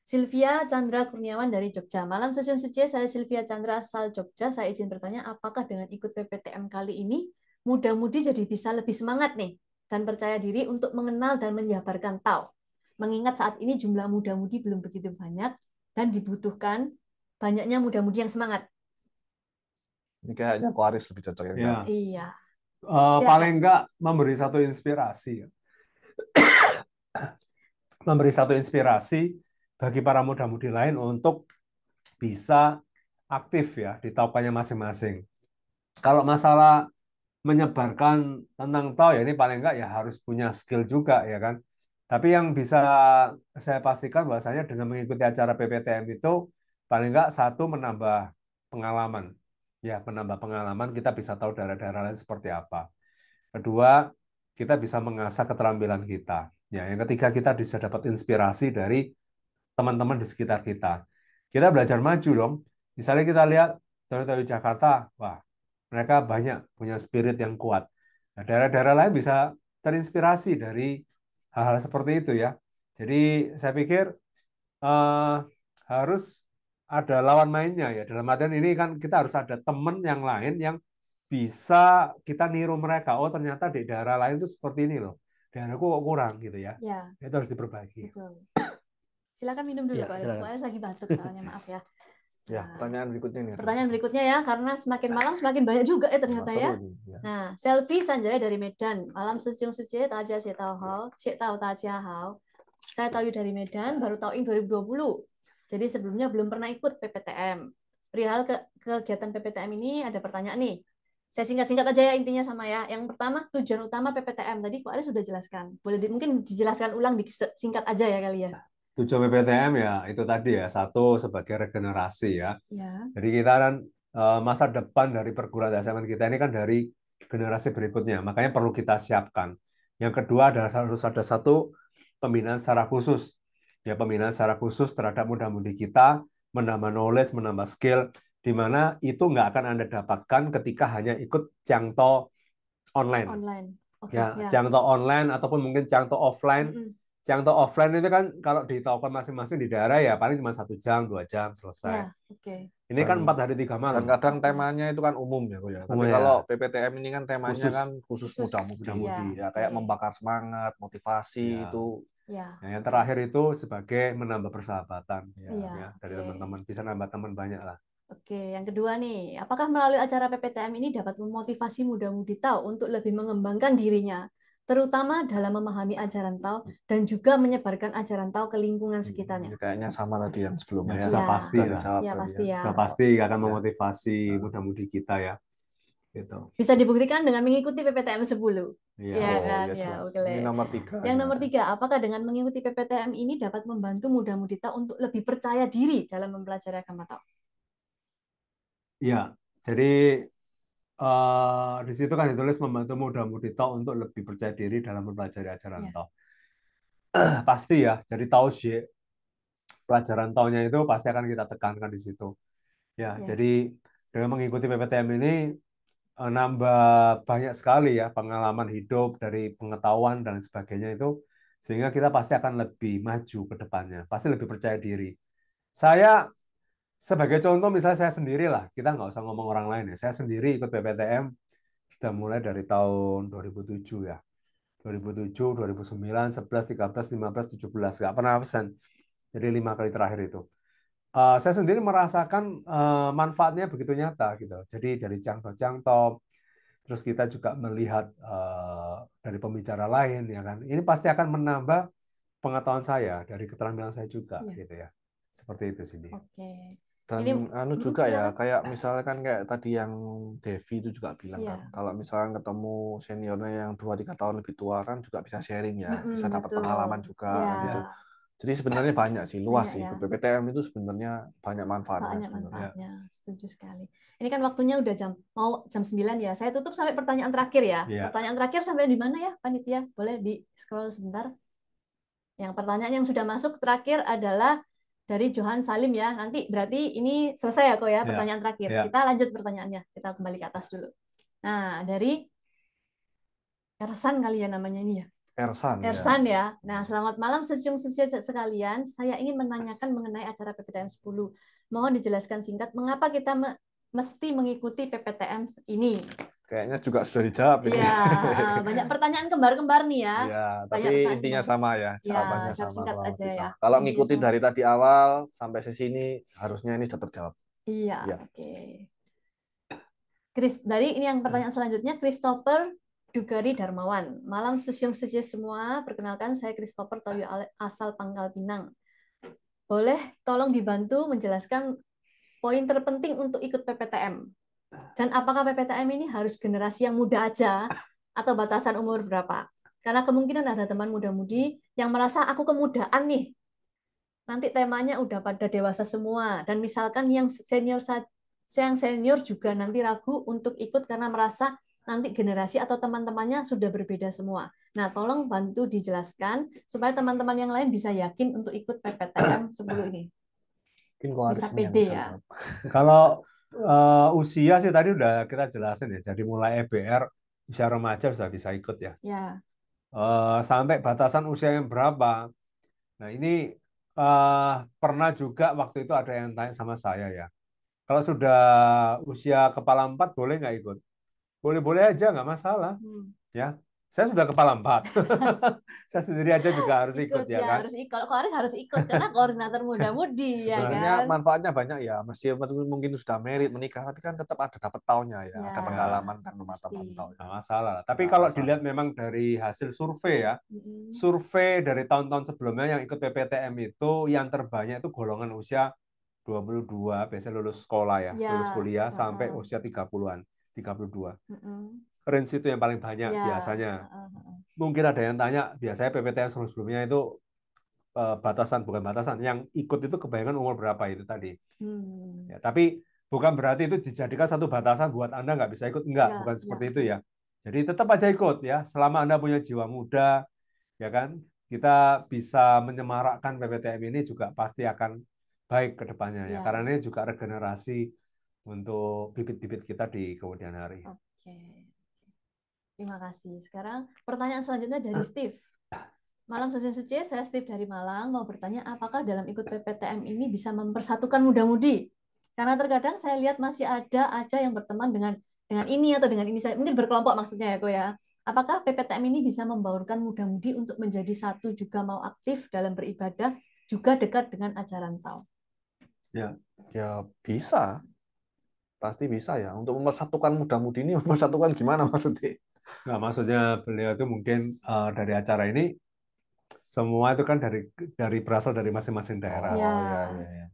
Sylvia Chandra Kurniawan dari Jogja. Malam Sesiung Sece, saya Sylvia Chandra asal Jogja. Saya izin bertanya, apakah dengan ikut PPTM kali ini, muda-mudi jadi bisa lebih semangat nih, dan percaya diri untuk mengenal dan menjabarkan Tao. Mengingat saat ini jumlah muda-mudi belum begitu banyak, dan dibutuhkan banyaknya muda-mudi yang semangat. Ini kayaknya Aquarius lebih cocok yang Ya. jawab. Iya. Paling enggak memberi satu inspirasi. Memberi satu inspirasi bagi para muda-mudi lain untuk bisa aktif ya di taukannya masing-masing. Kalau masalah menyebarkan tentang Tao ya ini paling enggak ya harus punya skill juga ya kan. Tapi yang bisa saya pastikan bahwasanya dengan mengikuti acara PPTM itu paling enggak satu menambah pengalaman. Ya, menambah pengalaman kita bisa tahu daerah-daerah lain seperti apa. Kedua, kita bisa mengasah keterampilan kita. Ya, yang ketiga kita bisa dapat inspirasi dari teman-teman di sekitar kita. Kita belajar maju dong. Misalnya kita lihat Toyo Jakarta, wah, mereka banyak punya spirit yang kuat. Nah, daerah-daerah lain bisa terinspirasi dari hal-hal seperti itu ya. Jadi saya pikir harus ada lawan mainnya ya. Dalam artian ini kan kita harus ada teman yang lain yang bisa kita niru mereka. Oh ternyata di daerah lain itu seperti ini loh. Daerahku kok kurang gitu ya. Ya. Itu harus diperbaiki. Betul. Silakan minum dulu, Ya, Pak. Soalnya lagi batuk soalnya, maaf ya. Ya, pertanyaan berikutnya nih. Pertanyaan berikutnya ya, karena semakin malam semakin banyak juga ya ternyata ya. Nah, Selfie Sanjaya dari Medan. Malam Sesiung Sece, Tajia Saya tahu Tajia Hao. Saya tahu dari Medan, baru tahu in 2020. Jadi sebelumnya belum pernah ikut PPTM. Perihal kegiatan PPTM ini ada pertanyaan nih. Saya singkat-singkat aja ya intinya sama ya. Yang pertama, tujuan utama PPTM. Tadi Pak Ari sudah jelaskan. Boleh mungkin dijelaskan ulang, singkat aja ya kali ya. Tujuan PPTM ya itu tadi ya, satu sebagai regenerasi ya. Ya. Jadi kita kan masa depan dari perguruan dasar kita ini kan dari generasi berikutnya, makanya perlu kita siapkan. Yang kedua adalah harus ada satu pembinaan secara khusus. Ya, pembinaan secara khusus terhadap muda-mudi kita, menambah knowledge, menambah skill, di mana itu nggak akan Anda dapatkan ketika hanya ikut Cangto online. Okay, ya, Cangto online ataupun mungkin Cangto offline. Cangto offline itu kan kalau di taukan masing-masing di daerah ya paling cuma 1 jam, 2 jam selesai. Ini kan 4 hari 3 malam. Dan kadang temanya itu kan umum ya, ya. Tapi kalau PPTM ini kan temanya kan khusus muda-mudi ya, kayak membakar semangat, motivasi itu. Ya. Nah, yang terakhir itu sebagai menambah persahabatan ya, dari teman-teman, bisa nambah teman banyak lah. Oke, yang kedua nih, apakah melalui acara PPTM ini dapat memotivasi muda-mudi Tao untuk lebih mengembangkan dirinya, terutama dalam memahami ajaran Tao dan juga menyebarkan ajaran Tao ke lingkungan sekitarnya? Kayaknya sama tadi yang sebelumnya. Sudah pasti lah. Ya, pasti ya. Sudah pasti akan memotivasi muda-mudi kita ya. Gitu. Bisa dibuktikan dengan mengikuti PPTM 10. Ya kan? Ya, oke. Ini nomor 3. Yang nomor 3, apakah dengan mengikuti PPTM ini dapat membantu muda-mudi Tao untuk lebih percaya diri dalam mempelajari agama Tao? Ya, jadi di situ kan ditulis membantu muda-mudi Tao untuk lebih percaya diri dalam mempelajari ajaran Tao. Pasti ya, jadi Taoxie, pelajaran Tao-nya itu pasti akan kita tekankan di situ. Ya, jadi dengan mengikuti PPTM ini nambah banyak sekali ya pengalaman hidup dari pengetahuan dan sebagainya itu, sehingga kita pasti akan lebih maju ke depannya, pasti lebih percaya diri. Saya sebagai contoh misalnya saya sendiri lah, kita nggak usah ngomong orang lain ya, saya sendiri ikut PPTM sudah mulai dari tahun 2007 ya, 2007, 2009, 11, 13, 15, 17, nggak pernah absen, jadi 5 kali terakhir itu. Saya sendiri merasakan manfaatnya begitu nyata gitu. Jadi dari Cangto, terus kita juga melihat dari pembicara lain, ya kan. Ini pasti akan menambah pengetahuan saya dari keterampilan saya juga, gitu ya. Seperti itu sih. Oke. Dan Ini, juga ya, silakan. kayak misalkan kayak tadi yang Devi itu juga bilang kan, kalau misalkan ketemu seniornya yang 2-3 tahun lebih tua kan juga bisa sharing ya, bisa dapat pengalaman juga gitu. Jadi sebenarnya banyak sih, luas sih. PPTM itu sebenarnya banyak manfaatnya. Banyak manfaatnya, setuju sekali. Ini kan waktunya udah mau jam 9 ya. Saya tutup sampai pertanyaan terakhir ya. Pertanyaan terakhir sampai di mana ya, Panitia? Boleh di-scroll sebentar. Yang pertanyaan yang sudah masuk terakhir adalah dari Johan Salim ya. Nanti berarti ini selesai ya kok ya pertanyaan terakhir. Kita lanjut pertanyaannya. Kita kembali ke atas dulu. Nah, dari Ersan kali ya namanya ini ya. Ersan ya. Nah, selamat malam sesiung sekalian. Saya ingin menanyakan mengenai acara PPTM 10. Mohon dijelaskan singkat mengapa kita mesti mengikuti PPTM ini. Kayaknya juga sudah dijawab ini. Iya, banyak pertanyaan kembar-kembar nih ya. Iya, tapi intinya sama ya, jawabannya jawab sama. singkat aja ya. Kalau ngikutin dari tadi awal sampai sesi ini, harusnya ini sudah terjawab. Iya, oke. Dari ini yang pertanyaan selanjutnya, Christopher Dugari Darmawan. Malam sesiung semua, perkenalkan saya Christopher Toyo asal Pangkal Pinang. Boleh tolong dibantu menjelaskan poin terpenting untuk ikut PPTM? Dan apakah PPTM ini harus generasi yang muda aja atau batasan umur berapa? Karena kemungkinan ada teman muda-mudi yang merasa aku kemudaan nih. Nanti temanya udah pada dewasa semua. Dan misalkan yang senior juga nanti ragu untuk ikut karena merasa nanti generasi atau teman-temannya sudah berbeda semua. Nah, tolong bantu dijelaskan supaya teman-teman yang lain bisa yakin untuk ikut PPTM 10 ini. Bisa pede ya. Kalau usia sih tadi udah kita jelasin ya. Jadi mulai EBR, usia remaja sudah bisa ikut ya. Sampai batasan usia yang berapa? Nah ini pernah juga waktu itu ada yang tanya sama saya ya. Kalau sudah usia kepala 4 boleh nggak ikut? Boleh-boleh aja, nggak masalah. Ya. Saya sudah kepala 4. Saya sendiri aja juga harus ikut ya kan. Harus ikut. Kok harus ikut karena koordinator muda-mudi ya kan. Sebenarnya manfaatnya banyak ya. Mungkin sudah merit menikah tapi kan tetap ada dapat tahunnya ya. Ada pengalaman dan pemantauan tahun. Nggak masalah. Tapi kalau dilihat memang dari hasil survei ya. Survei dari tahun-tahun sebelumnya yang ikut PPTM itu yang terbanyak itu golongan usia 22 biasanya lulus sekolah ya, lulus kuliah sampai usia 30-an, 32. Range itu yang paling banyak biasanya. Mungkin ada yang tanya, biasanya PPTM sebelumnya itu bukan batasan, yang ikut itu kebanyakan umur berapa itu tadi. Ya, tapi bukan berarti itu dijadikan satu batasan buat Anda nggak bisa ikut, bukan seperti itu ya. Jadi tetap aja ikut ya, selama Anda punya jiwa muda, ya kan, kita bisa menyemarakkan PPTM ini juga pasti akan baik ke depannya ya, karena ini juga regenerasi untuk bibit-bibit kita di kemudian hari. Oke. Terima kasih. Sekarang pertanyaan selanjutnya dari Steve. Malam sesiung suci, saya Steve dari Malang mau bertanya apakah dalam ikut PPTM ini bisa mempersatukan muda-mudi? Karena terkadang saya lihat masih ada aja yang berteman dengan ini atau dengan ini, mungkin berkelompok maksudnya ya kok ya. Apakah PPTM ini bisa membaurkan muda-mudi untuk menjadi satu juga mau aktif dalam beribadah juga dekat dengan ajaran Tao? Ya bisa. Pasti bisa ya. Untuk mempersatukan muda-mudi ini mempersatukan gimana maksudnya? Nah, maksudnya beliau itu mungkin dari acara ini semua itu kan dari berasal dari masing-masing daerah.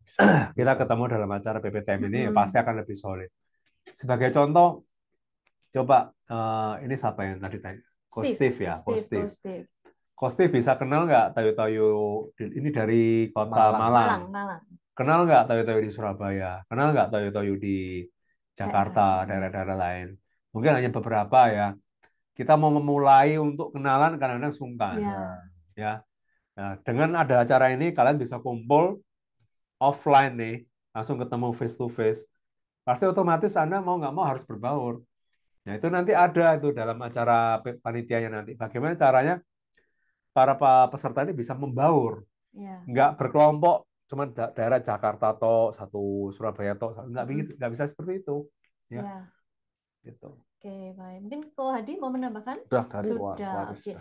Bisa. Kita ketemu dalam acara PPTM ini pasti akan lebih solid. Sebagai contoh, coba ini siapa yang tadi tanya? Steve ya, Steve bisa kenal nggak Toyo-Toyo ini dari kota Malang? Kenal nggak Toyo-Toyo di Surabaya? Kenal nggak Toyo-Toyo di Jakarta, daerah-daerah lain? Mungkin hanya beberapa ya. Kita mau memulai untuk kenalan kadang-kadang sungkan. Ya. Nah, dengan ada acara ini kalian bisa kumpul offline nih, langsung ketemu face to face. Pasti otomatis Anda mau nggak mau harus berbaur. Nah, itu nanti ada itu dalam acara panitianya nanti. Bagaimana caranya para peserta ini bisa membaur. Nggak berkelompok, cuma daerah Jakarta atau satu Surabaya atau nggak bisa seperti itu. Ya. Gitu. Oke, baik. Mungkin Ko Hadi mau menambahkan? Sudah. Oke.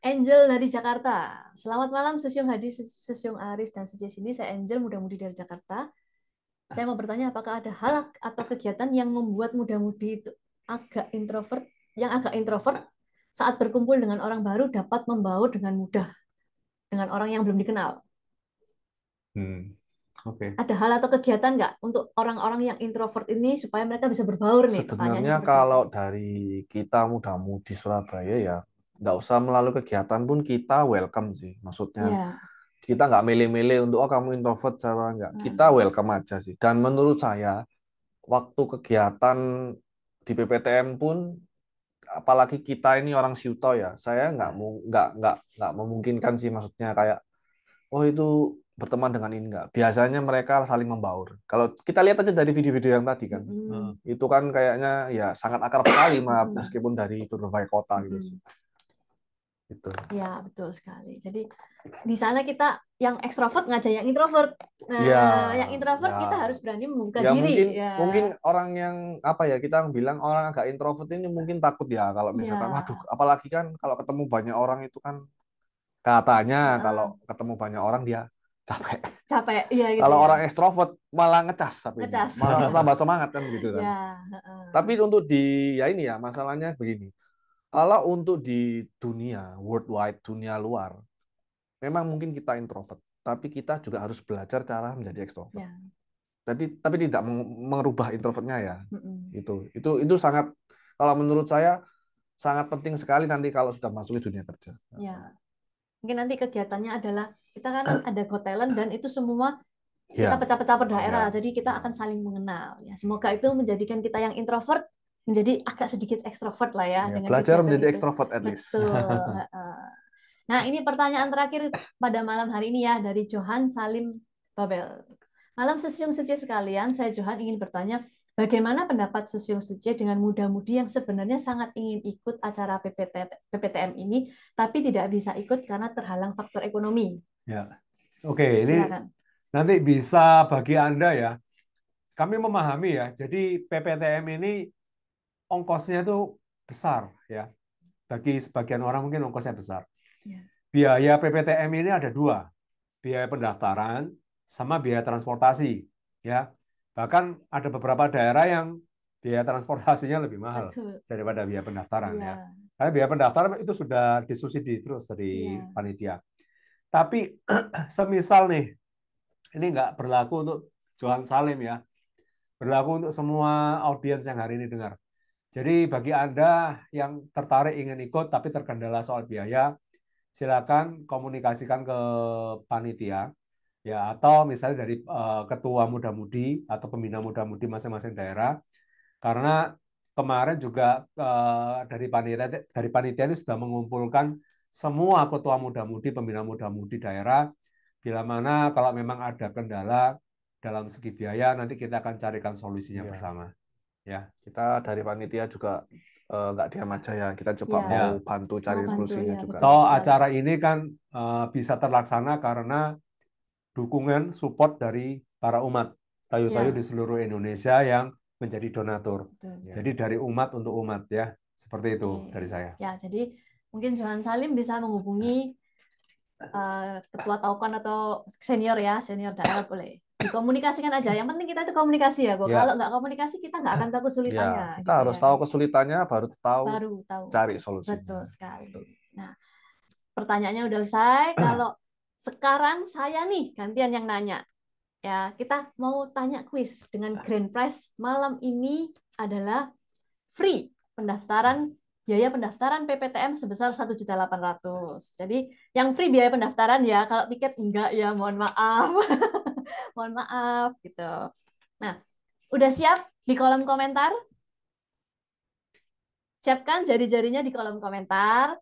Angel dari Jakarta. Selamat malam Sesiung Hadi, Sesiung Aris, dan Sejak sini. Saya Angel, muda-mudi dari Jakarta. Saya mau bertanya apakah ada hal atau kegiatan yang membuat muda-mudi itu agak introvert saat berkumpul dengan orang baru dapat membaur dengan mudah dengan orang yang belum dikenal. Oke. Ada hal atau kegiatan nggak untuk orang-orang yang introvert ini supaya mereka bisa berbaur nih? Sebenarnya kalau dari kita muda-mudi Surabaya ya, nggak usah melalui kegiatan pun kita welcome sih. Maksudnya kita nggak milih-milih untuk kamu introvert cara nggak. Kita welcome aja sih. Dan menurut saya waktu kegiatan di PPTM pun, apalagi kita ini orang Siuto ya, saya nggak memungkinkan sih, maksudnya kayak itu berteman dengan ini enggak. Biasanya mereka saling membaur. Kalau kita lihat aja dari video-video yang tadi kan, itu kan kayaknya ya sangat akrab sekali meskipun dari berbagai kota gitu sih. Gitu. Ya, betul sekali. Jadi di sana kita yang ekstrovert ngajak yang introvert. Nah, yang introvert kita harus berani membuka diri. Mungkin orang yang kita bilang orang agak introvert ini mungkin takut ya kalau misalkan waduh, apalagi kan kalau ketemu banyak orang itu kan katanya kalau ketemu banyak orang dia capek. Iya gitu. Kalau orang ekstrovert malah ngecas, malah tambah semangat kan gitu kan. Tapi untuk masalahnya begini. Kalau untuk di dunia worldwide, dunia luar, memang mungkin kita introvert, tapi kita juga harus belajar cara menjadi ekstrovert. Tapi tidak merubah introvertnya ya. Itu sangat, kalau menurut saya sangat penting sekali nanti kalau sudah masuk di dunia kerja. Ya. Mungkin nanti kegiatannya adalah kita kan ada Got Talent dan itu semua kita pecah-pecah per daerah, jadi kita akan saling mengenal. Ya, semoga itu menjadikan kita yang introvert menjadi agak sedikit ekstrovert lah ya. Dengan belajar menjadi ekstrovert at least. Betul. Nah, ini pertanyaan terakhir pada malam hari ini ya dari Johan Salim Babel. Malam Sesiung Suci sekalian, saya Johan ingin bertanya, bagaimana pendapat Sesiung Suci dengan muda-mudi yang sebenarnya sangat ingin ikut acara PPTM ini, tapi tidak bisa ikut karena terhalang faktor ekonomi? Ya, oke. Ini nanti bisa bagi Anda ya. Kami memahami ya. Jadi PPTM ini ongkosnya itu besar ya. Bagi sebagian orang mungkin ongkosnya besar. Biaya PPTM ini ada dua, biaya pendaftaran sama biaya transportasi ya. Bahkan ada beberapa daerah yang biaya transportasinya lebih mahal daripada biaya pendaftaran ya. Karena biaya pendaftaran itu sudah disubsidi terus dari panitia. Tapi semisal nih, ini nggak berlaku untuk Johan Salim ya, berlaku untuk semua audiens yang hari ini dengar. Jadi bagi Anda yang tertarik ingin ikut tapi terkendala soal biaya, silakan komunikasikan ke panitia ya, atau misalnya dari ketua muda-mudi atau pembina muda-mudi masing-masing daerah. Karena kemarin juga dari panitia ini sudah mengumpulkan semua ketua muda-mudi, pembina muda-mudi daerah, bila mana kalau memang ada kendala dalam segi biaya, nanti kita akan carikan solusinya bersama. Ya, kita dari panitia juga nggak diam aja ya, kita coba mau bantu cari solusinya juga. Acara ini kan bisa terlaksana karena dukungan support dari para umat Tayu-Tayu di seluruh Indonesia yang menjadi donatur. Jadi dari umat untuk umat ya, seperti itu dari saya. Ya, jadi mungkin Johan Salim bisa menghubungi ketua Taukan atau senior daerah boleh. Dikomunikasikan aja. Yang penting kita itu komunikasi ya, Bu. Kalau nggak komunikasi kita nggak akan tahu kesulitannya. Kita harus tahu kesulitannya baru tahu cari solusinya. Betul sekali. Nah, pertanyaannya udah usai. Kalau sekarang saya nih gantian yang nanya. Ya, kita mau tanya kuis dengan grand prize malam ini adalah free biaya pendaftaran PPTM sebesar 1.800.000. Jadi yang free biaya pendaftaran ya, kalau tiket enggak ya mohon maaf. Mohon maaf gitu. Nah, udah siap di kolom komentar? Siapkan jari-jarinya di kolom komentar.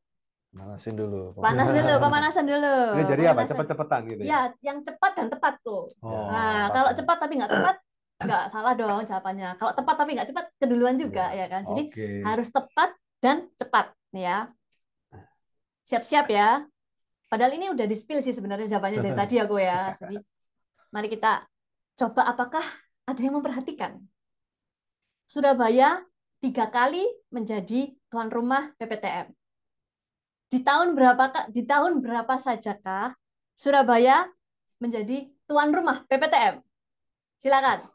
Pemanasan dulu. Pemanasan dulu. Ini jadi apa? Cepet-cepetan gitu ya? Ya, yang cepat dan tepat tuh. Nah, kalau cepat tapi nggak tepat, nggak salah dong jawabannya. Kalau tepat tapi nggak cepat, keduluan juga ya kan. Jadi harus tepat dan cepat nih ya. Siap-siap ya. Padahal ini udah di-spill sih sebenarnya jawabannya dari tadi aku ya. Jadi mari kita coba apakah ada yang memperhatikan. Surabaya 3 kali menjadi tuan rumah PPTM. Di tahun berapa sajakah Surabaya menjadi tuan rumah PPTM? Silakan.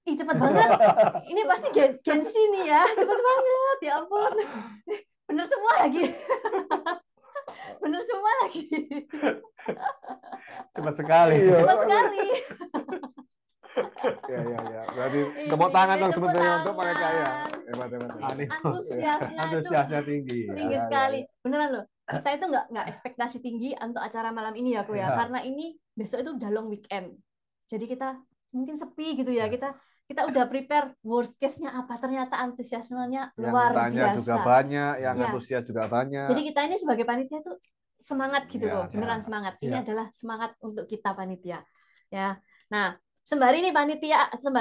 Ih, cepat banget. Ini pasti Gen Z nih ya. Cepat banget. Ya ampun. Bener semua lagi. Bener semua lagi. Cepat sekali. Cepat sekali. Ya. Berarti tepuk tangan dong sebenarnya untuk mereka ya. Hebat. Antusiasnya tinggi. Tinggi sekali. Beneran loh. Kita itu nggak ekspektasi tinggi untuk acara malam ini ya, ya. Karena ini besok itu udah long weekend. Jadi kita mungkin sepi gitu ya. Kita udah prepare worst case-nya apa. Ternyata antusiasmenya luar biasa. Yang tanya juga banyak, yang antusias juga banyak. Jadi kita ini sebagai panitia tuh semangat gitu loh. Beneran semangat. Ini adalah semangat untuk kita panitia. Ya. Nah, sembari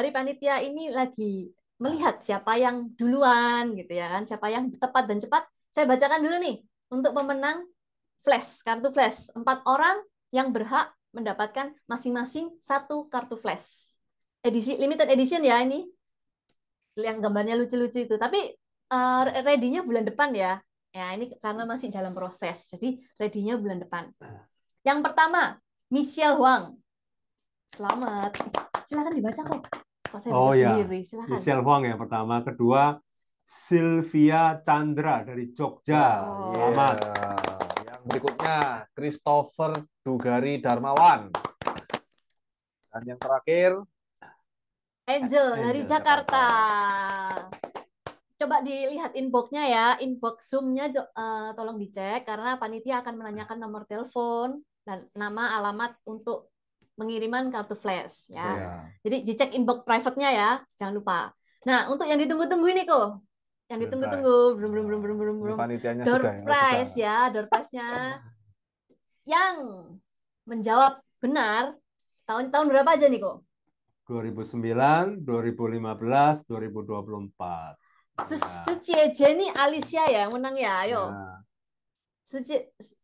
panitia ini lagi melihat siapa yang duluan gitu ya kan, siapa yang tepat dan cepat. Saya bacakan dulu nih untuk pemenang kartu flash. 4 orang yang berhak mendapatkan masing-masing 1 kartu flash. Limited edition ya ini. Yang gambarnya lucu-lucu itu. Tapi ready-nya bulan depan ya. Ya, ini karena masih dalam proses. Jadi ready-nya bulan depan. Yang pertama, Michelle Huang. Selamat. Silakan dibaca kok. Kok saya baca sendiri. Silakan. Michelle Huang yang pertama, kedua Sylvia Chandra dari Jogja. Selamat. Yang berikutnya Christopher Dugari Darmawan. Dan yang terakhir Angel dari Jakarta. Coba dilihat inbox-nya ya. Inbox Zoom-nya tolong dicek karena panitia akan menanyakan nomor telepon dan nama alamat untuk pengiriman kartu flash ya. Jadi dicek inbox private-nya ya, jangan lupa. Nah, untuk yang ditunggu-tunggu ini kok. Yang ditunggu-tunggu belum. Door prize ya, door prize-nya. Yang menjawab benar tahun berapa aja nih kok? 2009, 2015, 2024. Jenny Alicia ya yang menang ya, ayo.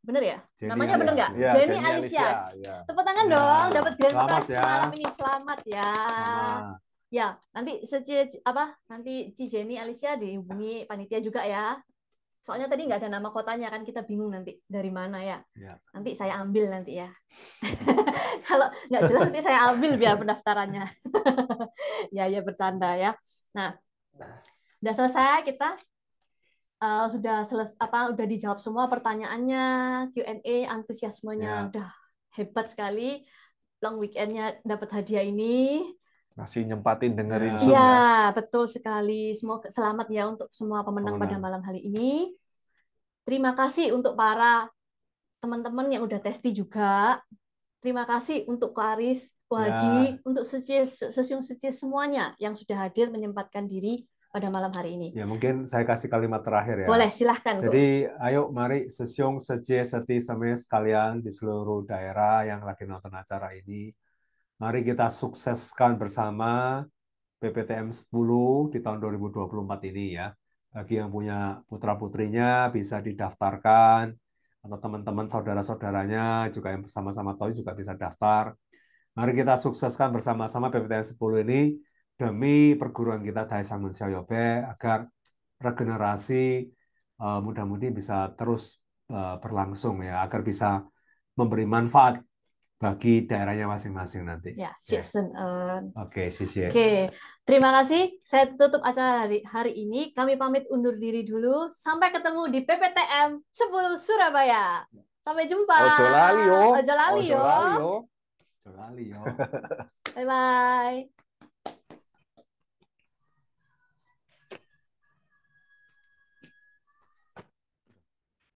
Bener ya? Namanya bener nggak? Jenny Alicia. Tepuk tangan dong, dapat grand prize malam ini. Selamat ya. Ya, nanti nanti Jenny Alicia dihubungi panitia juga ya. Soalnya tadi nggak ada nama kotanya kan, kita bingung nanti dari mana ya. Nanti saya ambil nanti ya. Kalau nggak jelas nanti saya ambil biar pendaftarannya. Ya bercanda ya. Nah, udah selesai kita. Udah dijawab semua pertanyaannya, Q&A, antusiasmenya udah hebat sekali. Long weekend-nya dapat hadiah ini. Masih nyempatin dengerin Zoom ya. Betul sekali. Semoga selamat ya untuk semua pemenang pada malam hari ini. Terima kasih untuk para teman-teman yang udah testi juga. Terima kasih untuk Ko Aris, Ko Hadi, untuk sesiung semuanya yang sudah hadir menyempatkan diri pada malam hari ini. Ya, mungkin saya kasih kalimat terakhir ya. Boleh, silahkan. Jadi, ayo mari sesiung seti sekalian di seluruh daerah yang lagi nonton acara ini. Mari kita sukseskan bersama PPTM 10 di tahun 2024 ini ya. Bagi yang punya putra-putrinya bisa didaftarkan, atau teman-teman saudara-saudaranya juga yang bersama-sama tahu juga bisa daftar. Mari kita sukseskan bersama-sama PPTM 10 ini demi perguruan kita Daesang Mensioyobe agar regenerasi mudah-mudi bisa terus berlangsung ya, agar bisa memberi manfaat bagi daerahnya masing-masing nanti. Ya, season. Oke, Sisi. Oke, terima kasih. Saya tutup acara hari ini. Kami pamit undur diri dulu. Sampai ketemu di PPTM 10 Surabaya. Sampai jumpa. Ojo lali yo. Ojo lali yo. Ojo lali yo. Bye-bye.